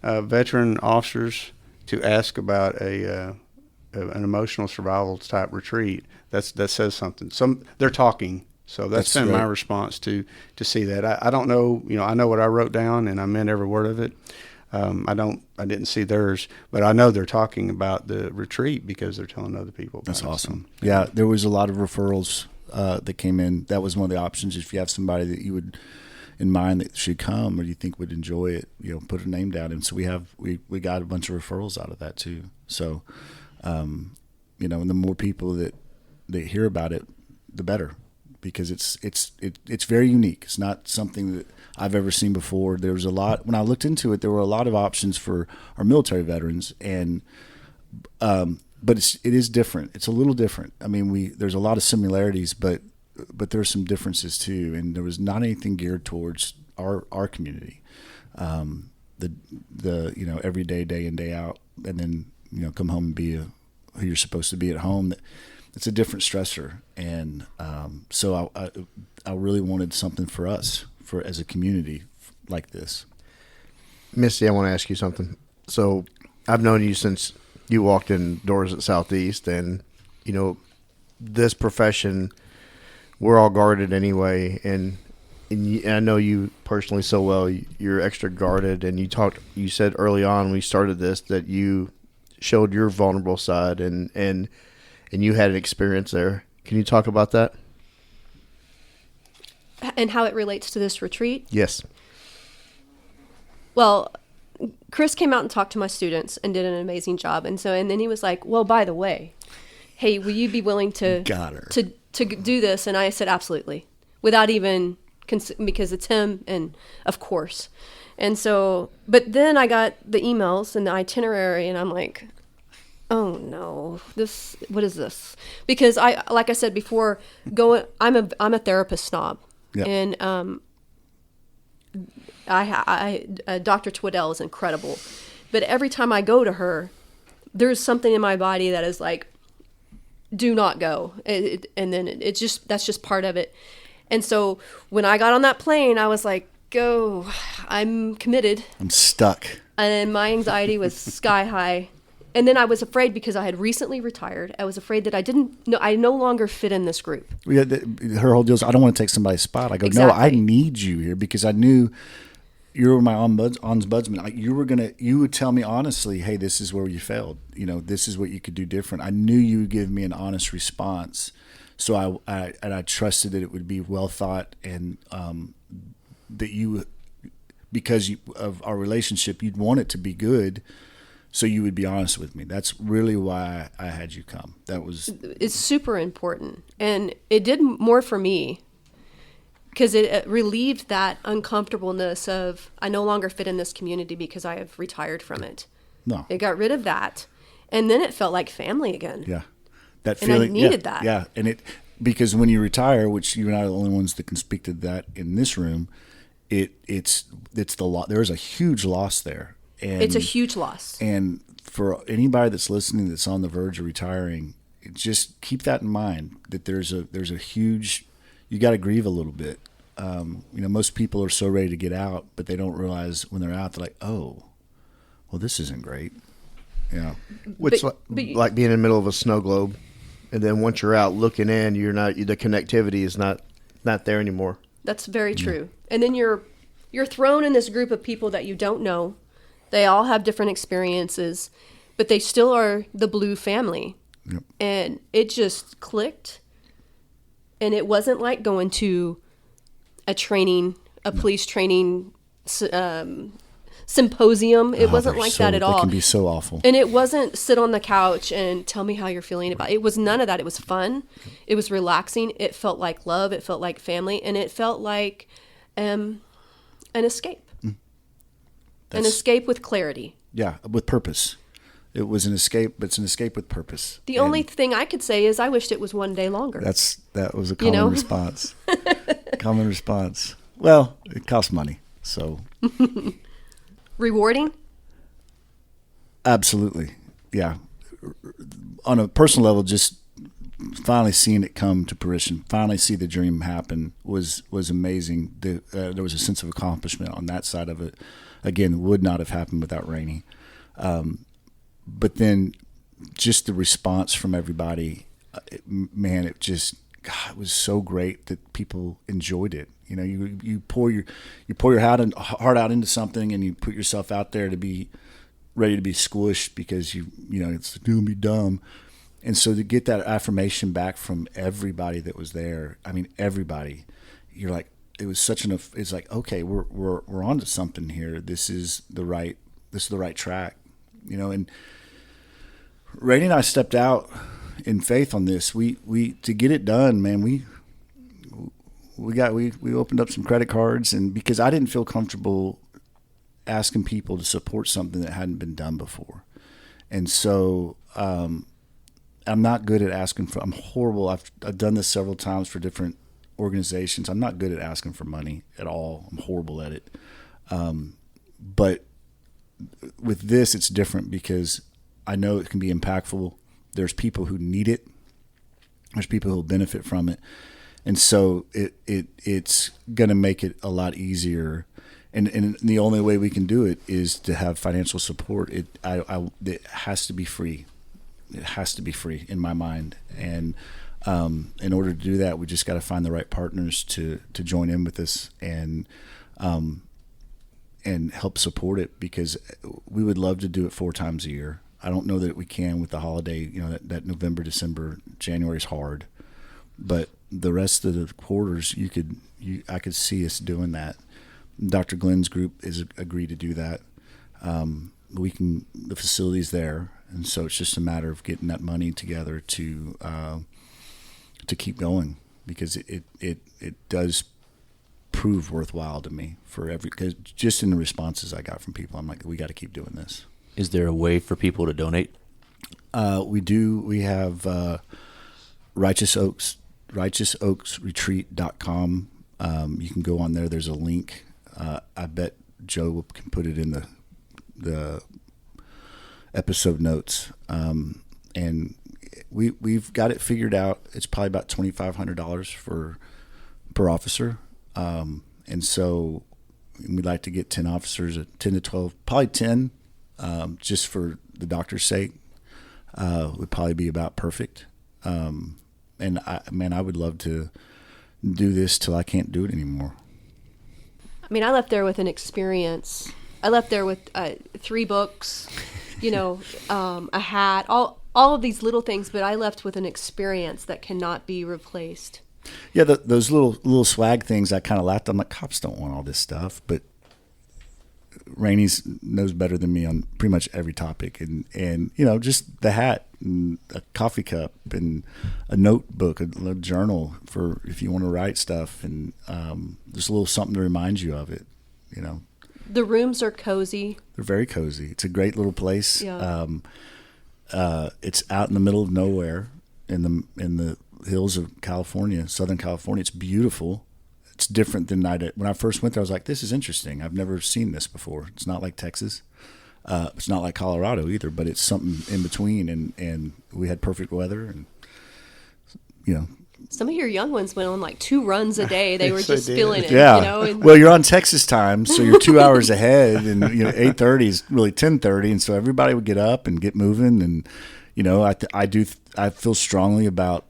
S6: veteran officers to ask about an emotional survival type retreat, that says something. They're talking, so that's been my response to see that. I don't know, I know what I wrote down, and I meant every word of it. I didn't see theirs, but I know they're talking about the retreat because they're telling other people about
S1: That's awesome. Yeah, there was a lot of referrals that came in. That was one of the options. If you have somebody that you would in mind that should come or you think would enjoy it, put a name down. And so we got a bunch of referrals out of that too. So, and the more people that hear about it, the better, because it's very unique. It's not something that I've ever seen before. There was a lot, when I looked into it, there were a lot of options for our military veterans, and but it is different. It's a little different. I mean, there's a lot of similarities, but there's some differences too. And there was not anything geared towards our community. The everyday, day in, day out, and then come home and be who you're supposed to be at home. It's a different stressor, and so I really wanted something for us as a community like this.
S2: Misty, I want to ask you something. So I've known you since you walked in doors at Southeast, and this profession, we're all guarded anyway, and I know you personally so well. You're extra guarded, and you said early on when we started this that you showed your vulnerable side, and you had an experience there. Can you talk about that?
S4: And how it relates to this retreat?
S2: Yes.
S4: Well, Chris came out and talked to my students and did an amazing job. And then he was like, well, by the way, hey, will you be willing to do this? And I said, absolutely, without even, because it's him, and of course. And so, but then I got the emails and the itinerary, and I'm like, oh no, what is this? Because like I said before, I'm a therapist snob. Yep. And Dr. Twiddell is incredible, but every time I go to her, there's something in my body that is like, do not go. And then that's just part of it. And so when I got on that plane, I was like, go, I'm committed.
S1: I'm stuck.
S4: And my anxiety was sky high. And then I was afraid because I had recently retired. I was afraid that I no longer fit in this group.
S1: Yeah, her whole deal is, I don't want to take somebody's spot. I go, exactly. No, I need you here, because I knew you were my ombudsman. You would tell me honestly, hey, this is where you failed. This is what you could do different. I knew you would give me an honest response. So I trusted that it would be well thought, and that you, because of our relationship, you'd want it to be good. So you would be honest with me. That's really why I had you come. It's
S4: super important. And it did more for me because it relieved that uncomfortableness of I no longer fit in this community because I have retired from it.
S1: No.
S4: It got rid of that. And then it felt like family again.
S1: Yeah. That
S4: And I
S1: feeling.
S4: needed that.
S1: Yeah. And because when you retire, which you and I are the only ones that can speak to that in this room, it's the lot. There is a huge loss there. And
S4: It's a huge loss.
S1: And for anybody that's listening that's on the verge of retiring, just keep that in mind that there's a huge, you got to grieve a little bit. Most people are so ready to get out, but they don't realize when they're out, they're like, oh, well, this isn't great. Yeah.
S2: It's
S4: But-
S2: like being in the middle of a snow globe, and then once you're out looking in, the connectivity is not there anymore.
S4: That's very true. And then you're thrown in this group of people that you don't know. They all have different experiences, but they still are the Blue family.
S1: Yep.
S4: And it just clicked. And it wasn't like going to a police training symposium. It wasn't like that at all.
S1: It can be so awful.
S4: And it wasn't sit on the couch and tell me how you're feeling about it. It was none of that. It was fun. It was relaxing. It felt like love. It felt like family. And it felt like an escape. An escape with clarity.
S1: Yeah, with purpose. It was an escape, but it's an escape with purpose.
S4: The only thing I could say is I wished it was one day longer.
S1: That was a common response. Common response. Well, it costs money, so.
S4: Rewarding?
S1: Absolutely, yeah. On a personal level, just finally seeing it come to fruition, finally see the dream happen was amazing. There was a sense of accomplishment on that side of it. Again, would not have happened without Rainey. But then just the response from everybody, it was so great that people enjoyed it. You pour your heart out into something, and you put yourself out there to be ready to be squished because it's going to be dumb. And so to get that affirmation back from everybody that was there, I mean, everybody, you're like, it was it's like, okay, we're onto something here. This is the right track, and Rainey and I stepped out in faith on this. We to get it done, man. We opened up some credit cards, and because I didn't feel comfortable asking people to support something that hadn't been done before, and so I'm not good at asking for. I'm horrible. I've done this several times for different organizations. I'm not good at asking for money at all. I'm horrible at it. But with this, it's different because I know it can be impactful. There's people who need it. There's people who will benefit from it. And so it's going to make it a lot easier. And the only way we can do it is to have financial support. It has to be free. It has to be free in my mind. And in order to do that, we just got to find the right partners to join in with us and help support it, because we would love to do it 4 times a year. I don't know that we can with the holiday, that November, December, January is hard, but the rest of the quarters, I could see us doing that. Dr. Glenn's group is agreed to do that. The facility's there. And so it's just a matter of getting that money together to keep going, because it does prove worthwhile to me because just in the responses I got from people, I'm like, we got to keep doing this.
S7: Is there a way for people to donate?
S1: We do. We have righteousoaksretreat.com. You can go on there. There's a link. I bet Joe can put it in the episode notes. And we've got it figured out. It's probably about $2,500 per officer. And so we'd like to get 10 officers, 10 to 12, probably 10, just for the doctor's sake, would probably be about perfect. And I would love to do this till I can't do it anymore.
S4: I mean, I left there with an experience. I left there with 3 books, a hat, all of these little things, but I left with an experience that cannot be replaced.
S1: Yeah, those little swag things I kind of laughed. I'm like, cops don't want all this stuff, but Rainey knows better than me on pretty much every topic, and just the hat and a coffee cup and a notebook, a journal for if you want to write stuff, and just a little something to remind you of it.
S4: The rooms are cozy.
S1: They're very cozy. It's a great little place.
S4: Yeah.
S1: It's out in the middle of nowhere in the hills of California, Southern California. It's beautiful. It's different than when I first went there. I was like, this is interesting. I've never seen this before. It's not like Texas. It's not like Colorado either, but it's something in between. And we had perfect weather, and
S4: Some of your young ones went on like 2 runs a day. They were
S6: Yes, they
S4: just
S6: did.
S4: feeling it.
S1: yeah.
S4: And
S1: Well, you're on Texas time, so you're 2 hours ahead, and 8:30 is really 10:30, and so everybody would get up and get moving, and I feel strongly about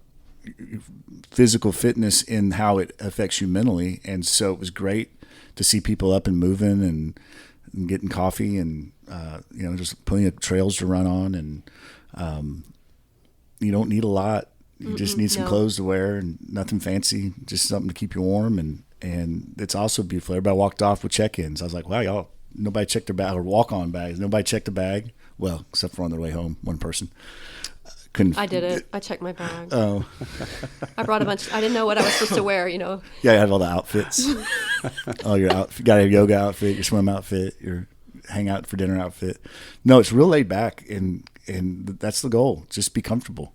S1: physical fitness in how it affects you mentally, and so it was great to see people up and moving and getting coffee, and just plenty of trails to run on, and you don't need a lot. You just need some
S4: no.
S1: clothes to wear and nothing fancy, just something to keep you warm, and it's also beautiful. Everybody walked off with check-ins. I was like, wow, y'all, nobody checked their bag, or walk-on bags. Nobody checked a bag. Well, except for on their way home, one person.
S4: I did it. I checked my bag.
S1: Oh.
S4: I brought a bunch. I didn't know what I was supposed to wear,
S1: Yeah, you have all the outfits. All your outfit. Got your yoga outfit, your swim outfit, your hang out for dinner outfit. No, it's real laid back, and that's the goal. Just be comfortable.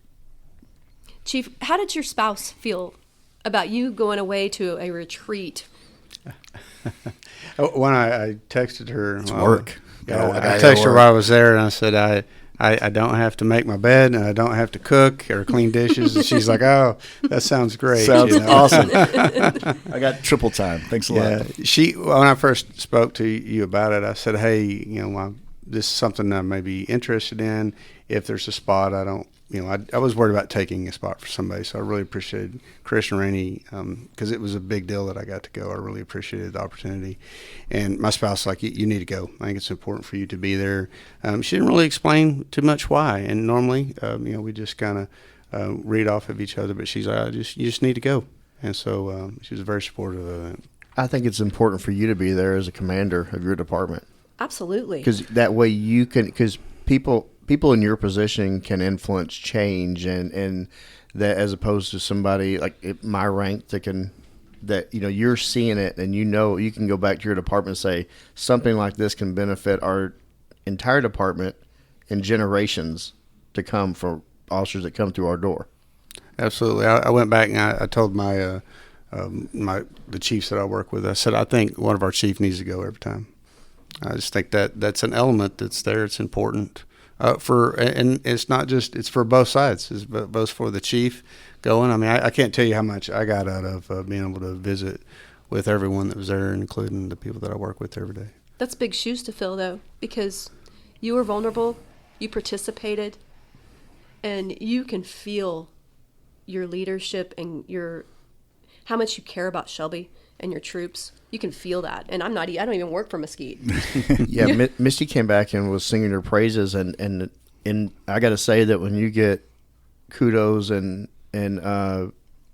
S4: Chief, how did your spouse feel about you going away to a retreat?
S6: When I texted her,
S1: It's work.
S6: I texted her while I was there, and I said, I don't have to make my bed, and I don't have to cook or clean dishes. And she's like, oh, that sounds great.
S1: Sounds awesome. I got triple time. Thanks a lot.
S6: When I first spoke to you about it, I said, hey, this is something I may be interested in. If there's a spot, I was worried about taking a spot for somebody, so I really appreciated Chris and Rainey because it was a big deal that I got to go. I really appreciated the opportunity. And my spouse was like, you need to go. I think it's important for you to be there. She didn't really explain too much why, and normally, we just kind of read off of each other, but she's like, you just need to go. And so she was very supportive of it.
S2: I think it's important for you to be there as a commander of your department.
S4: Absolutely.
S2: Because that way you can, because people in your position can influence change, and that as opposed to somebody like at my rank that you're seeing it, and you can go back to your department and say something like this can benefit our entire department and generations to come for officers that come through our door.
S6: Absolutely. I went back and I told the chiefs that I work with, I said, I think one of our chief needs to go every time. I just think that's an element that's there. It's important and it's not just, it's for both sides. It's both for the chief going. I mean, I can't tell you how much I got out of being able to visit with everyone that was there, including the people that I work with every day.
S4: That's big shoes to fill, though, because you were vulnerable, you participated, and you can feel your leadership and how much you care about Shelby and your troops. You can feel that. And I don't even work for Mesquite.
S2: Yeah, Misty came back and was singing her praises, and I got to say that when you get kudos and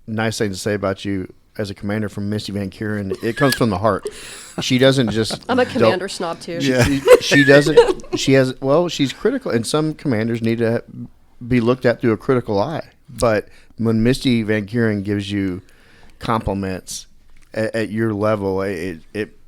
S2: nice things to say about you as a commander from Misty Van Kuren, it comes from the heart. She doesn't just.
S4: I'm a commander snob too.
S2: She doesn't. She's critical, and some commanders need to be looked at through a critical eye. But when Misty Van Kuren gives you compliments at your level, it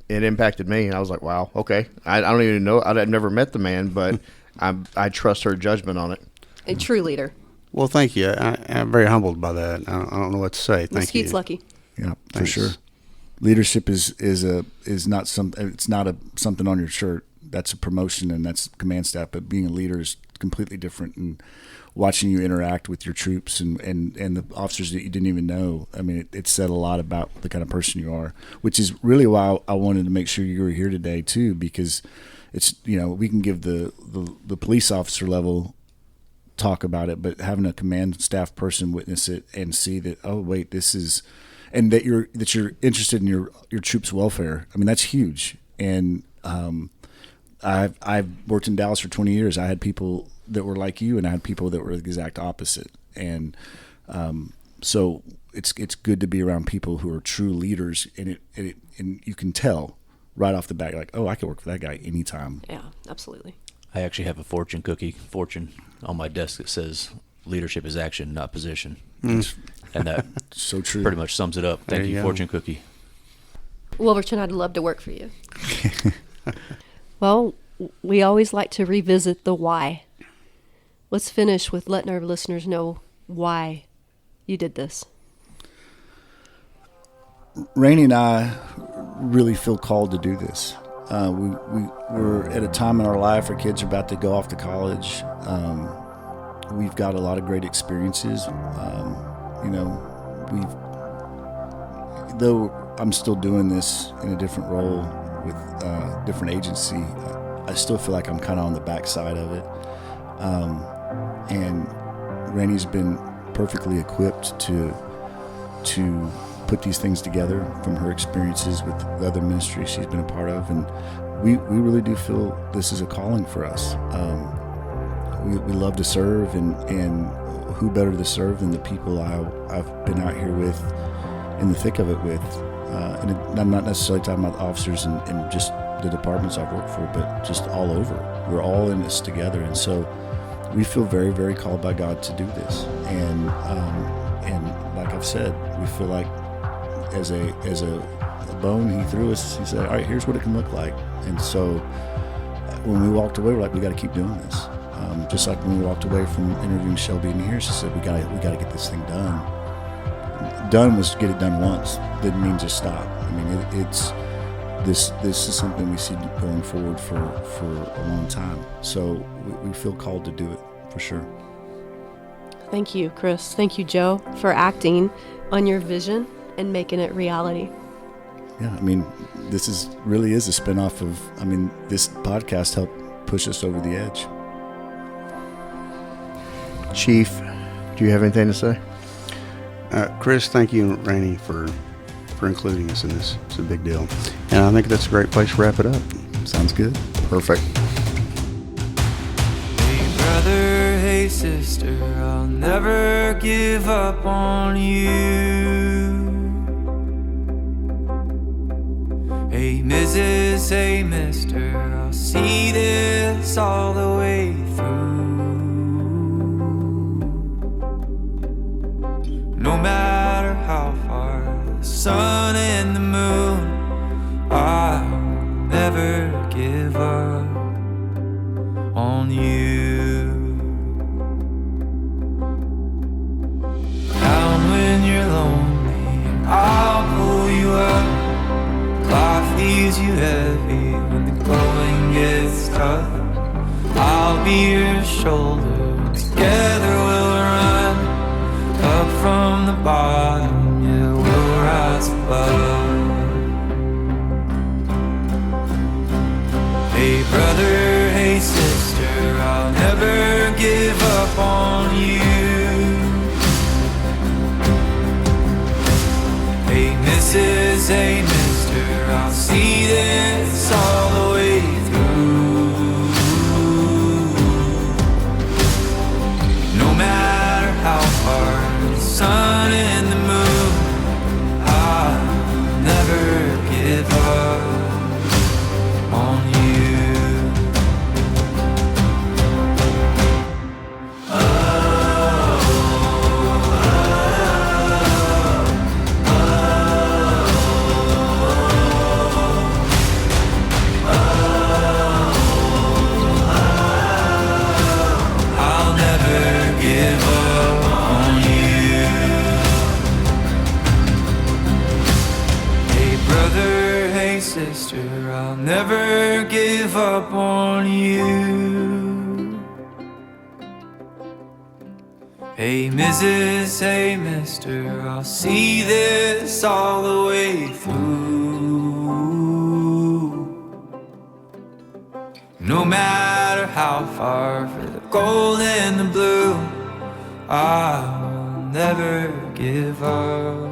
S2: impacted me, and I was like, wow, okay. I don't even know. I've never met the man, but I trust her judgment on it.
S4: A true leader.
S6: Well, thank you. I'm very humbled by that. I don't know what to say. Thank
S4: Mesquite's
S6: you.
S4: lucky.
S1: Yeah, for
S6: Thanks.
S1: sure. Leadership is not something on your shirt. That's a promotion, and that's command staff. But being a leader is completely different. And watching you interact with your troops and the officers that you didn't even know, I mean, it said a lot about the kind of person you are. Which is really why I wanted to make sure you were here today too, because it's we can give the police officer level talk about it, but having a command staff person witness it and see that, oh wait, this is. And that you're interested in your troops' welfare. I mean, that's huge. And I've worked in Dallas for 20 years. I had people that were like you, and I had people that were the exact opposite. And so it's good to be around people who are true leaders, and you can tell right off the bat, you're like, oh, I could work for that guy anytime.
S4: Yeah, absolutely.
S7: I actually have a fortune on my desk that says leadership is action, not position. And that
S1: So true.
S7: pretty much sums it up. Thank you,
S6: go.
S7: fortune cookie.
S4: Wolverton, I'd love to work for you. Well, we always like to revisit the why. Let's finish with letting our listeners know why you did this.
S1: Rainey and I really feel called to do this. We're at a time in our life, our kids are about to go off to college. We've got a lot of great experiences. Though I'm still doing this in a different role with a different agency, I still feel like I'm kind of on the backside of it. And Rainey's been perfectly equipped to put these things together from her experiences with the other ministries she's been a part of, and we really do feel this is a calling for us. We love to serve, and who better to serve than the people I've been out here with, in the thick of it with. And I'm not necessarily talking about the officers and just the departments I've worked for, but just all over. We're all in this together, and so we feel very, very called by God to do this. And like I've said, we feel like as a bone he threw us, he said, all right, here's what it can look like. And so when we walked away, we're like, we got to keep doing this. Just like when we walked away from interviewing Shelby and here, she said, we got to get this thing done. Done was get it done once. Didn't mean just stop. I mean, it's this is something we see going forward for a long time. So we feel called to do it for sure.
S4: Thank you, Chris. Thank you, Joe, for acting on your vision and making it reality.
S1: Yeah, I mean, this really is a spinoff of, this podcast helped push us over the edge.
S2: Chief, do you have anything to say?
S6: Chris, thank you, Rainey, for including us in this. It's a big deal. And I think that's a great place to wrap it up.
S1: Sounds good.
S2: Perfect.
S8: Hey brother, hey sister, I'll never give up on you. Hey Mrs., hey mister, I'll see this all the way through. No matter how far the sun and the moon, I'll never give up on you. Down when you're lonely, I'll pull you up. Life leaves you heavy when the going gets tough. I'll be your shoulder, together we'll run. Up from the bottom, yeah, we'll rise above. Hey brother, hey sister, I'll never give up on you. Hey Mrs., hey mister, I'll see this all the way through. No matter how far the sun and the moon, I'll never give up on you. I'll never give up on you. Hey brother, hey sister, I'll never give up on you. Hey Mrs., hey mister, I'll see this all the way through. No matter how far for the gold and the blue, I'll never give up.